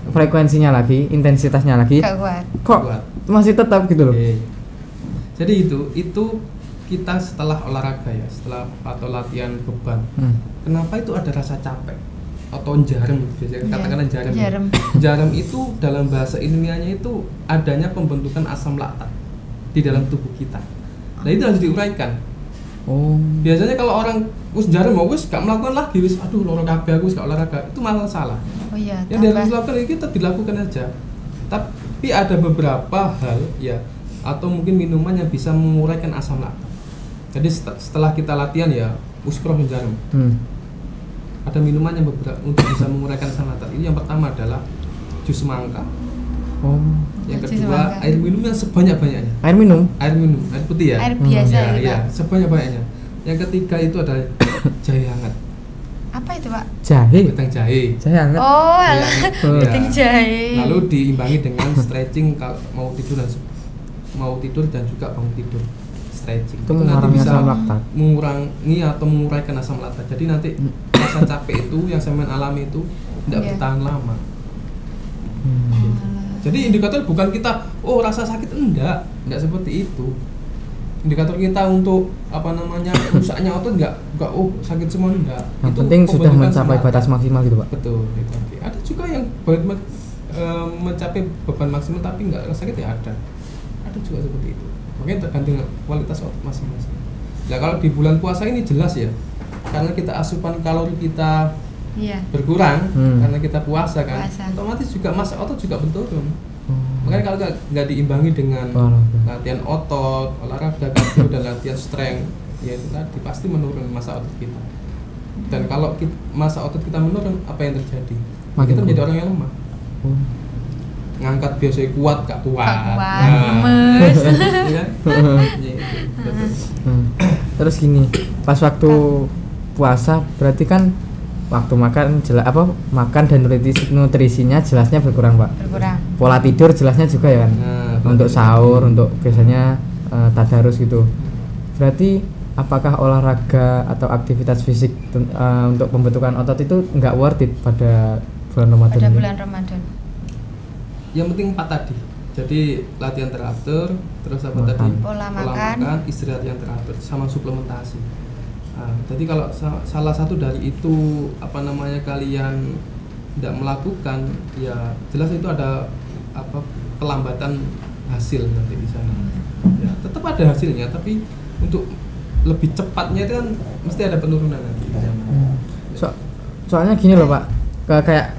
frekuensinya lagi, intensitasnya lagi. Gak kuat. Kok Kuat. masih tetap gitu loh. Oke. Jadi itu kita setelah olahraga ya, setelah atau latihan beban. Kenapa itu ada rasa capek atau jarum biasanya Iya, katakanlah jarum. jarum. Jarum itu dalam bahasa ilmiahnya itu adanya pembentukan asam laktat di dalam tubuh kita. Nah, itu harus diuraikan. Oh. Biasanya kalau orang wis jarum wis gak melakukan lagi wis aduh loro kabeh aku wis gak olahraga, itu malah salah. Oh iya. Yang harus dilakukan itu kita dilakukan aja. Tapi ada beberapa hal ya atau mungkin minuman yang bisa menguraikan asam laktat. Jadi setelah kita latihan ya uskroh jarum. Ada minuman yang beberapa untuk bisa menguraikan asam laktat. Ini yang pertama adalah jus semangka. Oh. Yang Jus kedua semangka. air minum yang sebanyak-banyaknya. Air minum. Air minum, air putih ya. Air biasa ya, ya, ya, Pak? sebanyak-banyaknya. Yang ketiga itu adalah jahe hangat. Apa itu Pak? Jahe. Beteng jahe. Jahe hangat. Oh, Jahe alah. hangat. Ya. Beteng jahe. Lalu diimbangi dengan stretching kalau mau tidur dan juga bangun tidur. Stretching. Itu mengurangi asam laktat. Mengurangi atau menguraikan asam laktat. Jadi nanti rasa capek itu yang saya alami itu tidak Iya. bertahan lama. Jadi indikator bukan kita rasa sakit, enggak seperti itu. Indikator kita untuk rusaknya otot enggak sakit semua enggak. Yang Itu penting sudah pembentukan mencapai asam batas laktat. maksimal gitu Pak. Betul, itu. Ada juga yang mencapai beban maksimal tapi nggak sakit ya ada juga seperti itu. Makanya tergantung kualitas otot masing-masing. Nah kalau di bulan puasa ini jelas ya, karena kita asupan kalori kita Iya. berkurang karena kita puasa kan, Puasa. otomatis juga massa otot juga berturun. Makanya kalau nggak diimbangi dengan Olahraga. latihan otot, olahraga kardio dan latihan strength, ya itu tadi pasti menurun massa otot kita. Dan kalau massa otot kita menurun, apa yang terjadi? Makin Kita menjadi kuat. orang yang lemah. Oh. Ngangkat biasanya kuat, gak kuat. lemes. Iya kan? Iya, betul. Terus gini, pas waktu puasa berarti kan waktu makan makan dan nutrisinya jelasnya berkurang, Pak. Berkurang. Pola tidur jelasnya juga ya kan. Nah, Untuk sahur, untuk biasanya tadarus gitu. Berarti apakah olahraga atau aktivitas fisik untuk pembentukan otot itu nggak worth it pada bulan Ramadan? Pada ini? bulan Ramadan. Yang penting 4 tadi. Jadi latihan teratur, terus apa Makan. tadi? Pola makan. Istirahat yang teratur, sama suplementasi. Nah, jadi kalau salah satu dari itu kalian tidak melakukan, ya jelas itu ada pelambatan hasil nanti di sana. Ya, tetap ada hasilnya, tapi untuk lebih cepatnya itu kan mesti ada penurunan nanti di sana. Soalnya gini loh, Pak. Kayak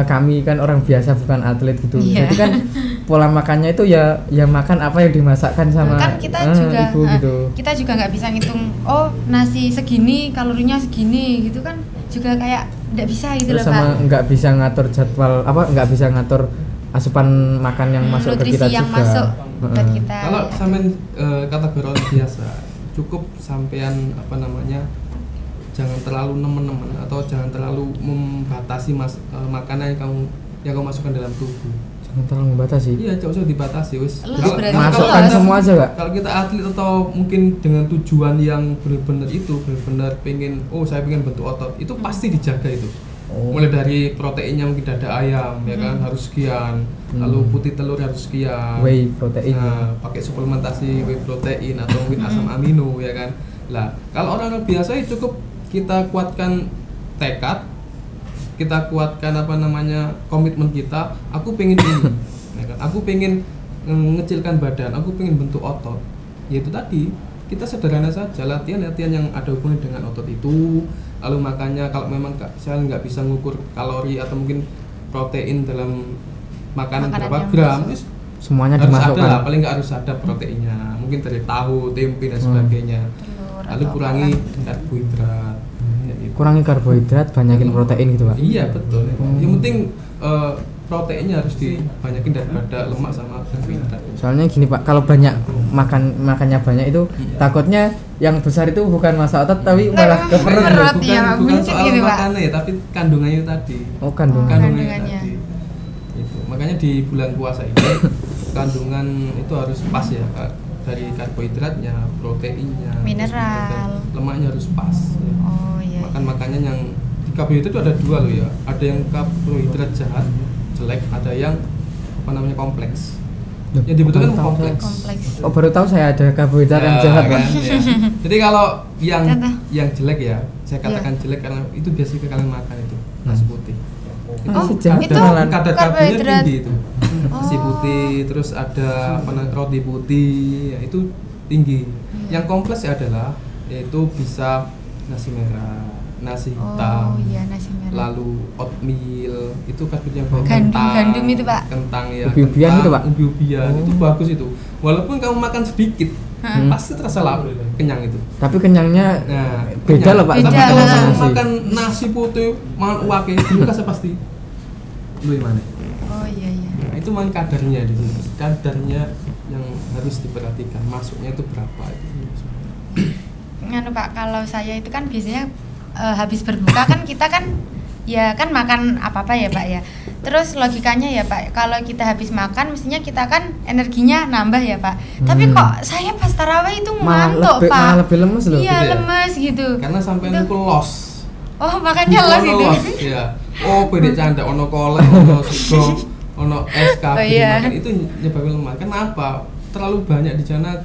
kami kan orang biasa bukan atlet gitu. Iya. Jadi kan pola makannya itu ya makan apa yang dimasakkan sama Kan kita juga ibu gitu. kita juga nggak bisa ngitung nasi segini kalorinya segini gitu kan, juga kayak nggak bisa gitu Terus loh, sama Pak. nggak bisa ngatur jadwal nggak bisa ngatur asupan makan yang masuk ke Nutrisi kita yang juga. masuk buat kita. Kalau sampean kategori orang biasa, cukup sampean jangan terlalu nemen-nemen atau jangan terlalu membatasi makanan yang kamu masukkan dalam tubuh. Jangan terlalu membatasi. Iya, jauh dibatasi wis. Lu berarti Masukkan kalau- semua aja, Kak. Kalau kita atlet atau mungkin dengan tujuan yang benar-benar pengen saya pengen bentuk otot, itu pasti dijaga itu. Oh. Mulai dari proteinnya mungkin dada ayam ya kan harus sekian, lalu putih telur harus sekian. Whey protein. Nah, pakai suplementasi whey protein atau mungkin asam amino ya kan. Lah, kalau orang biasa itu cukup kita kuatkan tekad, kita kuatkan komitmen kita. Aku pengen ini, ya kan? Aku pengen ngecilkan badan, aku pengen bentuk otot. Yaitu tadi kita sederhana saja, latihan yang ada hubungan dengan otot itu. Lalu makanya kalau memang saya nggak bisa ngukur kalori atau mungkin protein dalam makanan berapa yang gram, masuk. Semuanya harus ada dimasukkan. lah, paling nggak harus ada proteinnya, mungkin dari tahu, tempe dan sebagainya. Telur Lalu atau kurangi apa. karbohidrat. Ya, gitu. Kurangi karbohidrat, banyakin protein gitu, Pak. Iya betul. Yang penting proteinnya harus dibanyakin daripada lemak sama karbohidrat. Soalnya gini, Pak, kalau makannya banyak itu takutnya yang besar itu bukan massa otot tapi malah ke perut. Perut. loh. Iya, bukan buncit soal gitu, Pak. makannya ya, tapi kandungannya tadi. Oh, kandungan. Kandungannya. Tadi. Itu. Makanya di bulan puasa ini kandungan itu harus pas ya, Kak. Dari karbohidratnya, proteinnya, Mineral. dan lemaknya harus pas. Ya. Oh iya. Makan makanan yang di karbohidrat itu ada 2 loh ya. Ada yang karbohidrat jahat, jelek, ada yang kompleks. Loh, Yang dibutuhkan baru tahu kompleks. Kompleks. Oh, baru tahu saya ada karbohidrat yang Ya, jahat, kan, Pak. ya. Jadi kalau Contoh. yang jelek ya, saya katakan Iya. jelek karena itu biasanya kalian makan itu nasi putih. Nasi jahat itu beneran. kadar karbonya karbohidrat. tinggi itu. Nasi putih, terus ada roti putih, ya itu tinggi. Yang kompleks adalah yaitu bisa nasi merah, nasi hitam, Oh iya, nasi merah. lalu oatmeal, itu karbonya yang Gandum itu, Pak. kentang ya, Ubi-ubian kentang, gitu, Pak? ubi-ubian, itu bagus itu. Walaupun kamu makan sedikit, pasti terasa lapar, kenyang itu. Tapi kenyangnya Nah, beda kenyang. loh, Pak. Beda. sama Tapi kalau sama kamu nasi. makan nasi putih, makan uake, itu rasa pasti lu mana? Oh iya iya. Nah, itu main kadarnya di sini. Kadarnya yang harus diperhatikan, masuknya itu berapa itu. Nganu Pak, kalau saya itu kan biasanya habis berbuka kan kita kan ya kan makan apa-apa ya Pak ya. Terus logikanya ya Pak, kalau kita habis makan mestinya kita kan energinya nambah ya Pak. Tapi kok saya pas tarawih itu ngantuk Pak. Malah lebih lemes loh. Iya Gitu ya? lemes gitu. Karena sampai Itu. itu los. Oh makanya los itu. Ya. Oh, beda canda ono kolek, ono sego, ono es Oh, kabeh iya. makan itu nyebabin lemah. Kenapa? Terlalu banyak di sana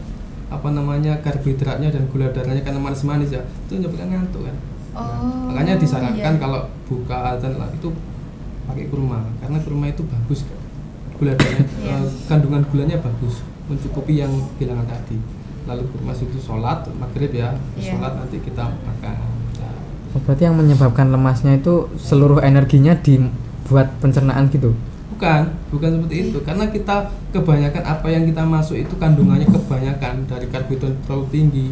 karbohidratnya dan gula darahnya karena manis-manis ya. Itu nyebabkan ngantuk kan. Oh. Makanya disarankan iya. kalau buka azan lah itu pakai kurma karena kurma itu bagus kan. Gula darahnya Iya. kandungan gulanya bagus, mencukupi yang bilangan tadi. Lalu kurma itu sholat maghrib ya, Iya. sholat nanti kita makan. Oh, berarti yang menyebabkan lemasnya itu seluruh energinya dibuat pencernaan gitu. Bukan seperti itu. Karena kita kebanyakan apa yang kita masuk itu kandungannya kebanyakan dari karbohidrat terlalu tinggi.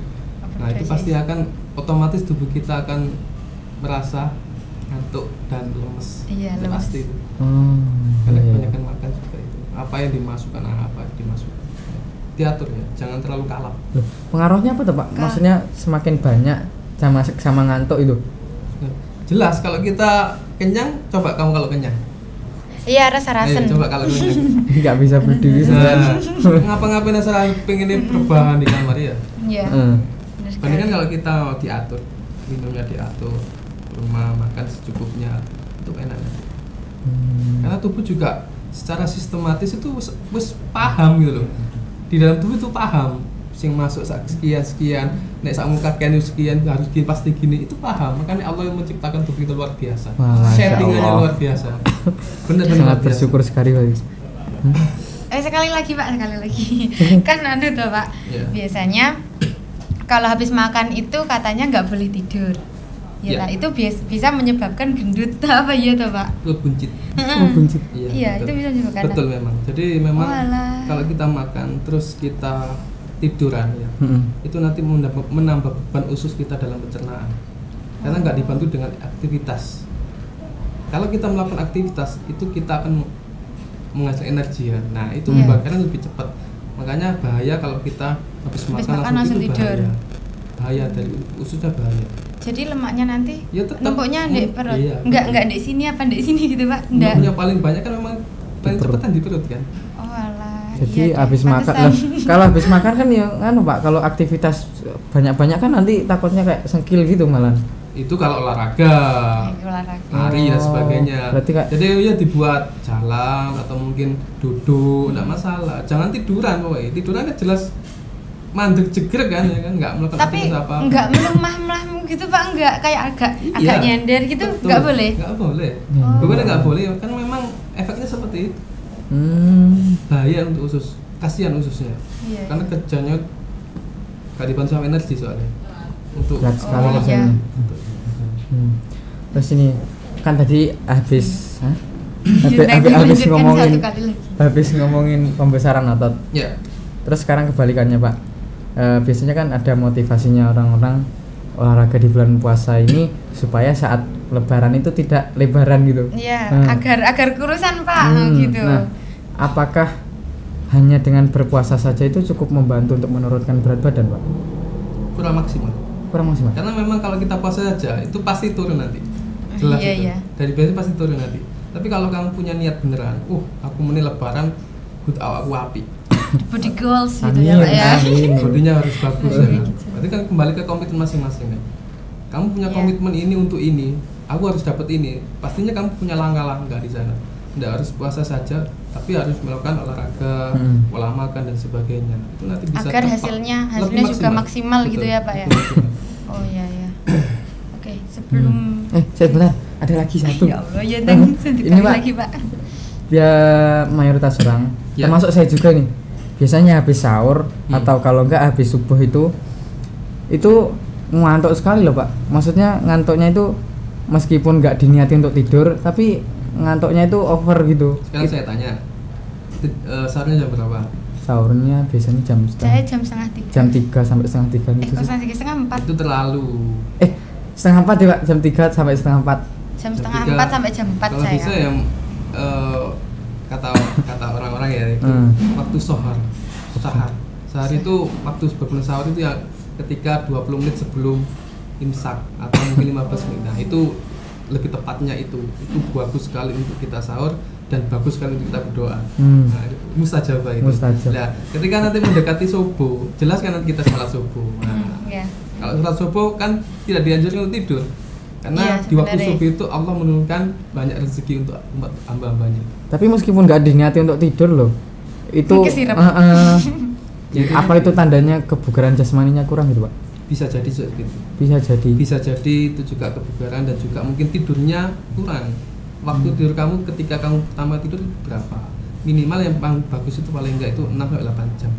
Nah, itu pasti akan otomatis tubuh kita akan merasa ngantuk dan lemes. Iya, Itu lemes. pasti itu. Karena Iya. kebanyakan makan juga itu. Apa yang dimasukkan, apa yang dimasukkan. Diatur ya, jangan terlalu kalap. Loh, pengaruhnya apa tuh Pak? Maksudnya semakin banyak sama ngantuk itu? Nah, jelas kalau kita kenyang, coba kamu kalau kenyang. Iya, rasa-rasen. Coba kalau kenyang. Nggak bisa berdiri sebenarnya. Nah, ngapa-ngapain asal pengen rebahan di kamar ya. Iya. Benar sekali. Bandingkan kalau kita diatur, minumnya diatur, rumah makan secukupnya, itu enak. Karena tubuh juga secara sistematis itu wis paham gitu loh. Di dalam tubuh itu paham, sing masuk sekian, nek sak muka sekian harus gini pasti gini, itu paham. Makanya Allah yang menciptakan tubuh itu luar biasa. Wah, Masya Settingannya Allah. luar biasa. Bener-bener Sangat luar biasa. bersyukur sekali Pak. Sekali lagi Pak, sekali lagi. Kan ada tuh Pak. Iya. Biasanya kalau habis makan itu katanya nggak boleh tidur. Ya, Iya. lah, itu bisa menyebabkan gendut apa ya tuh Pak? Itu buncit. Oh, buncit. Iya, betul. itu bisa menyebabkan. Betul memang. Jadi memang Walah. kalau kita makan terus kita tiduran ya, Mm-mm. itu nanti menambah beban usus kita dalam pencernaan. Karena nggak dibantu dengan aktivitas. Kalau kita melakukan aktivitas, itu kita akan menghasilkan energi ya. Nah, itu Iya. pembakaran lebih cepat. Makanya bahaya kalau kita habis makan langsung tidur. Bahaya dari ususnya bahaya. Jadi lemaknya nanti Ya, tetap. numpuknya di perut. Iya, Enggak di sini apa di sini gitu Pak? Enggak. Numpuknya paling banyak kan memang paling perut. cepetan di perut kan. Oh alah. Jadi iya deh, habis makan, pantesan. loh, kalau habis makan kan ya kan Pak, kalau aktivitas banyak-banyak kan nanti takutnya kayak sengkil gitu malah. Itu kalau olahraga, Olahraga. lari dan Oh, sebagainya. berarti Jadi ya dibuat jalan atau mungkin duduk, enggak masalah. Jangan tiduran, woy. Tiduran kan jelas mandek jegrek kan ya kan, enggak melakukan Tapi aktivitas apa. enggak melemah gitu Pak, enggak kayak agak Iya, nyender gitu, betul. enggak boleh. Enggak boleh. Oh. Bukannya enggak boleh, kan memang efeknya seperti itu. Bahaya untuk usus, kasihan ususnya. Iya. Karena kerjanya gak dibantu sama energi soalnya. Untuk Berat sekali Oh, kerjanya. iya. Terus ini kan tadi habis Nanti habis lanjutkan ngomongin satu kali lagi. habis ngomongin pembesaran otot. ya. Terus sekarang kebalikannya Pak. Biasanya kan ada motivasinya orang-orang olahraga di bulan puasa ini supaya saat lebaran itu tidak lebaran gitu. Iya, Nah. agar kurusan Pak gitu. Nah, apakah hanya dengan berpuasa saja itu cukup membantu untuk menurunkan berat badan, Pak? Kurang maksimal. Kurang maksimal. Karena memang kalau kita puasa saja itu pasti turun nanti. Jelas Iya, itu. iya. Dari biasa pasti turun nanti. Tapi kalau kamu punya niat beneran, aku meni lebaran, aku api. Body goals gitu Amin, ya Pak ya. amin. Bodinya harus bagus Oh, ya. gitu. Berarti kan kembali ke komitmen masing-masing kan. Kamu punya Iya. komitmen ini untuk ini, aku harus dapat ini. Pastinya kamu punya langkah-langkah di sana. Tidak harus puasa saja, tapi harus melakukan olahraga, pola makan dan sebagainya. Itu nanti bisa Agar tepat, hasilnya lebih juga maksimal gitu Betul, ya Pak ya. betul, betul. Oh iya ya. Oke, sebelum Sebentar, ada lagi satu. Ya Allah, ya dan satu Ini, kali Pak. lagi Pak. Biar mayoritas orang, Ya. termasuk saya juga nih. Biasanya habis sahur atau kalau enggak habis subuh itu ngantuk sekali loh Pak. Maksudnya ngantuknya itu meskipun nggak diniati untuk tidur, tapi ngantuknya itu over gitu. Sekarang saya tanya, sahurnya jam berapa? Sahurnya biasanya Saya jam setengah tiga. jam 3 sampai setengah 3 gitu Kok sih. setengah 4? Itu terlalu. Setengah 4 ya Pak, jam 3 sampai setengah 4. Jam setengah Tiga. 4 sampai jam 4 Kalau saya. bisa yang kata orang-orang ya itu waktu sahar. Sahar itu waktu sebelum sahur itu ya ketika 20 menit sebelum imsak atau mungkin 15 menit. Nah, itu lebih tepatnya itu bagus sekali untuk kita sahur dan bagus sekali untuk kita berdoa. Nah, mustajabah itu. Mustajab. Nah, ketika nanti mendekati subuh, jelas kan nanti kita sholat subuh. Nah, Iya. kalau sholat subuh kan tidak dianjurkan untuk tidur. Karena Iya, di waktu sebenarnya. subuh itu Allah menurunkan banyak rezeki untuk hamba-hambanya. Tapi meskipun nggak diniati untuk tidur loh, itu Kesirep. Jadi apa itu tandanya kebugaran jasmaninya kurang gitu Pak? bisa jadi seperti itu. Bisa jadi. Bisa jadi itu juga kebugaran dan juga mungkin tidurnya kurang. Waktu tidur kamu ketika kamu pertama tidur itu berapa? Minimal yang paling bagus itu paling enggak itu 6 sampai 8 jam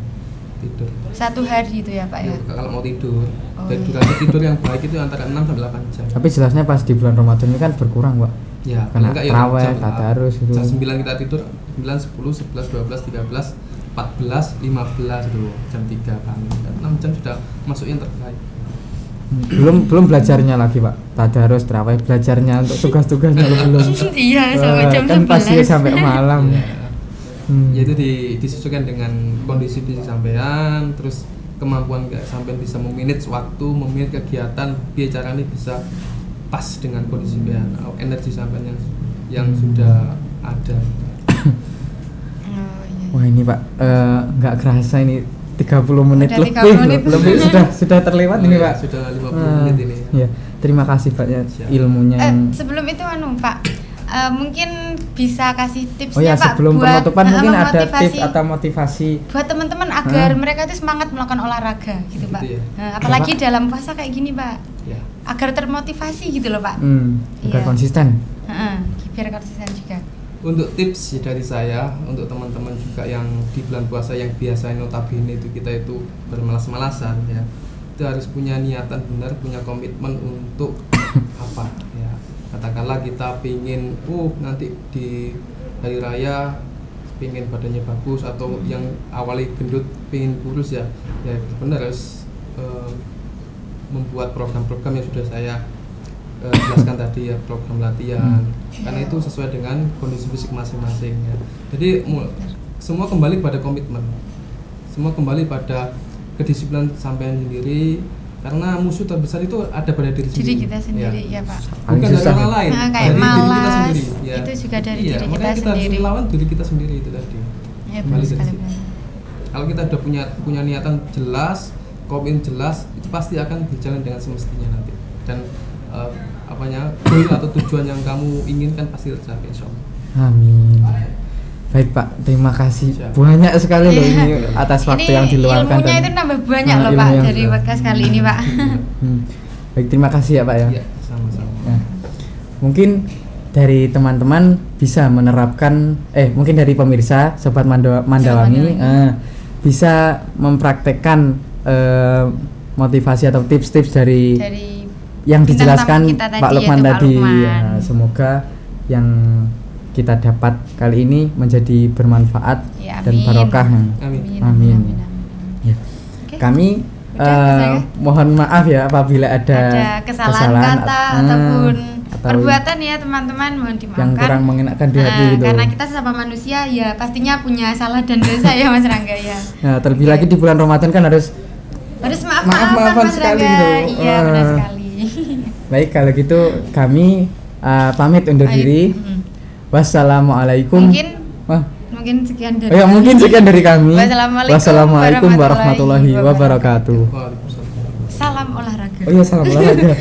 tidur. Satu hari itu ya Pak ya. Kalau mau tidur, Oh, dan iya. durasi tidur yang baik itu antara 6 sampai 8 jam. Tapi jelasnya pas di bulan Ramadan ini kan berkurang Pak. Ya, karena paling enggak ya terawih, jam, tadarus itu. jam 9 kita tidur, 9, 10, 11, 12, 13, 14, 15 itu jam 3 bangun. 6 jam sudah masuk yang terbaik. Belum belajarnya lagi Pak, tadarus, terawih, belajarnya untuk tugas-tugasnya belum. Iya, sampai jam Kan 11. pasti sampai malam. Ya. Yaitu disesuaikan dengan kondisi fisik sampean, terus kemampuan sampean bisa memanage waktu, memanage kegiatan, biar caranya bisa pas dengan kondisi sampean, energi sampean yang sudah ada. Wah ini Pak, nggak kerasa ini 30 menit Udah lebih 30 menit. lebih sudah terlewat ini Pak. Sudah 50 menit ini. Ya, terima kasih Pak ya Siap. ilmunya. Sebelum itu Pak, mungkin bisa kasih Oh ya, tipsnya Pak sebelum buat penutupan mungkin ada memotivasi tips atau motivasi buat teman-teman agar mereka itu semangat melakukan olahraga gitu Pak. ya. Apalagi dalam puasa kayak gini Pak, Ya. agar termotivasi gitu loh Pak. agar Iya. konsisten. Biar konsisten juga. Untuk tips dari saya untuk teman-teman juga yang di bulan puasa yang biasanya notabene itu kita itu bermalas-malasan ya, itu harus punya niatan benar, punya komitmen untuk apa ya, katakanlah kita pingin nanti di hari raya pingin badannya bagus, atau yang awali gendut pingin kurus ya benar harus membuat program-program yang sudah saya jelaskan tadi ya, program latihan, karena itu sesuai dengan kondisi fisik masing-masing ya. Jadi semua kembali pada komitmen, semua kembali pada kedisiplinan sampean sendiri, karena musuh terbesar itu ada pada diri sendiri. Kita sendiri ya Pak. Bukan dari orang lain, Kayak dari diri kita malas, sendiri. Ya. itu juga dari Iya, diri kita makanya kita harus sendiri. melawan diri kita sendiri itu tadi. Ya, Kembali benar dari sekali. situ. Kalau kita udah punya niatan jelas, komitmen jelas, itu pasti akan berjalan dengan semestinya nanti. Dan goal atau tujuan yang kamu inginkan pasti tercapai insyaallah. Amin. Baik Pak, terima kasih Siap. banyak sekali loh ini atas waktu yang diluangkan. Ilmunya itu nambah banyak loh Pak dari podcast kali ini Pak. Baik, terima kasih ya Pak ya. Iya, sama-sama. Nah, mungkin dari teman-teman bisa menerapkan, mungkin dari pemirsa Sobat Mandawangi bisa mempraktekkan motivasi atau tips-tips dari yang dijelaskan Pak Lukman tadi. Ya, semoga yang kita dapat kali ini menjadi bermanfaat Ya, dan barokah. Amin. Ya. Oke. Kami Udah, mohon maaf ya apabila ada kesalahan kata ataupun atau perbuatan ya teman-teman, mohon dimaafkan. yang kurang mengenakan di hati gitu. Karena kita sesama manusia ya pastinya punya salah dan dosa ya Mas Rangga ya. Nah, terlebih lagi di bulan Ramadan kan harus maaf-maafan Mas sekali Rangga. gitu. Iya, benar sekali. Baik, kalau gitu kami pamit undur diri. Wassalamualaikum. Mungkin sekian dari mungkin sekian dari kami. Wassalamualaikum warahmatullahi wabarakatuh. Waalaikumsalam. Salam olahraga. Oh iya, salam olahraga.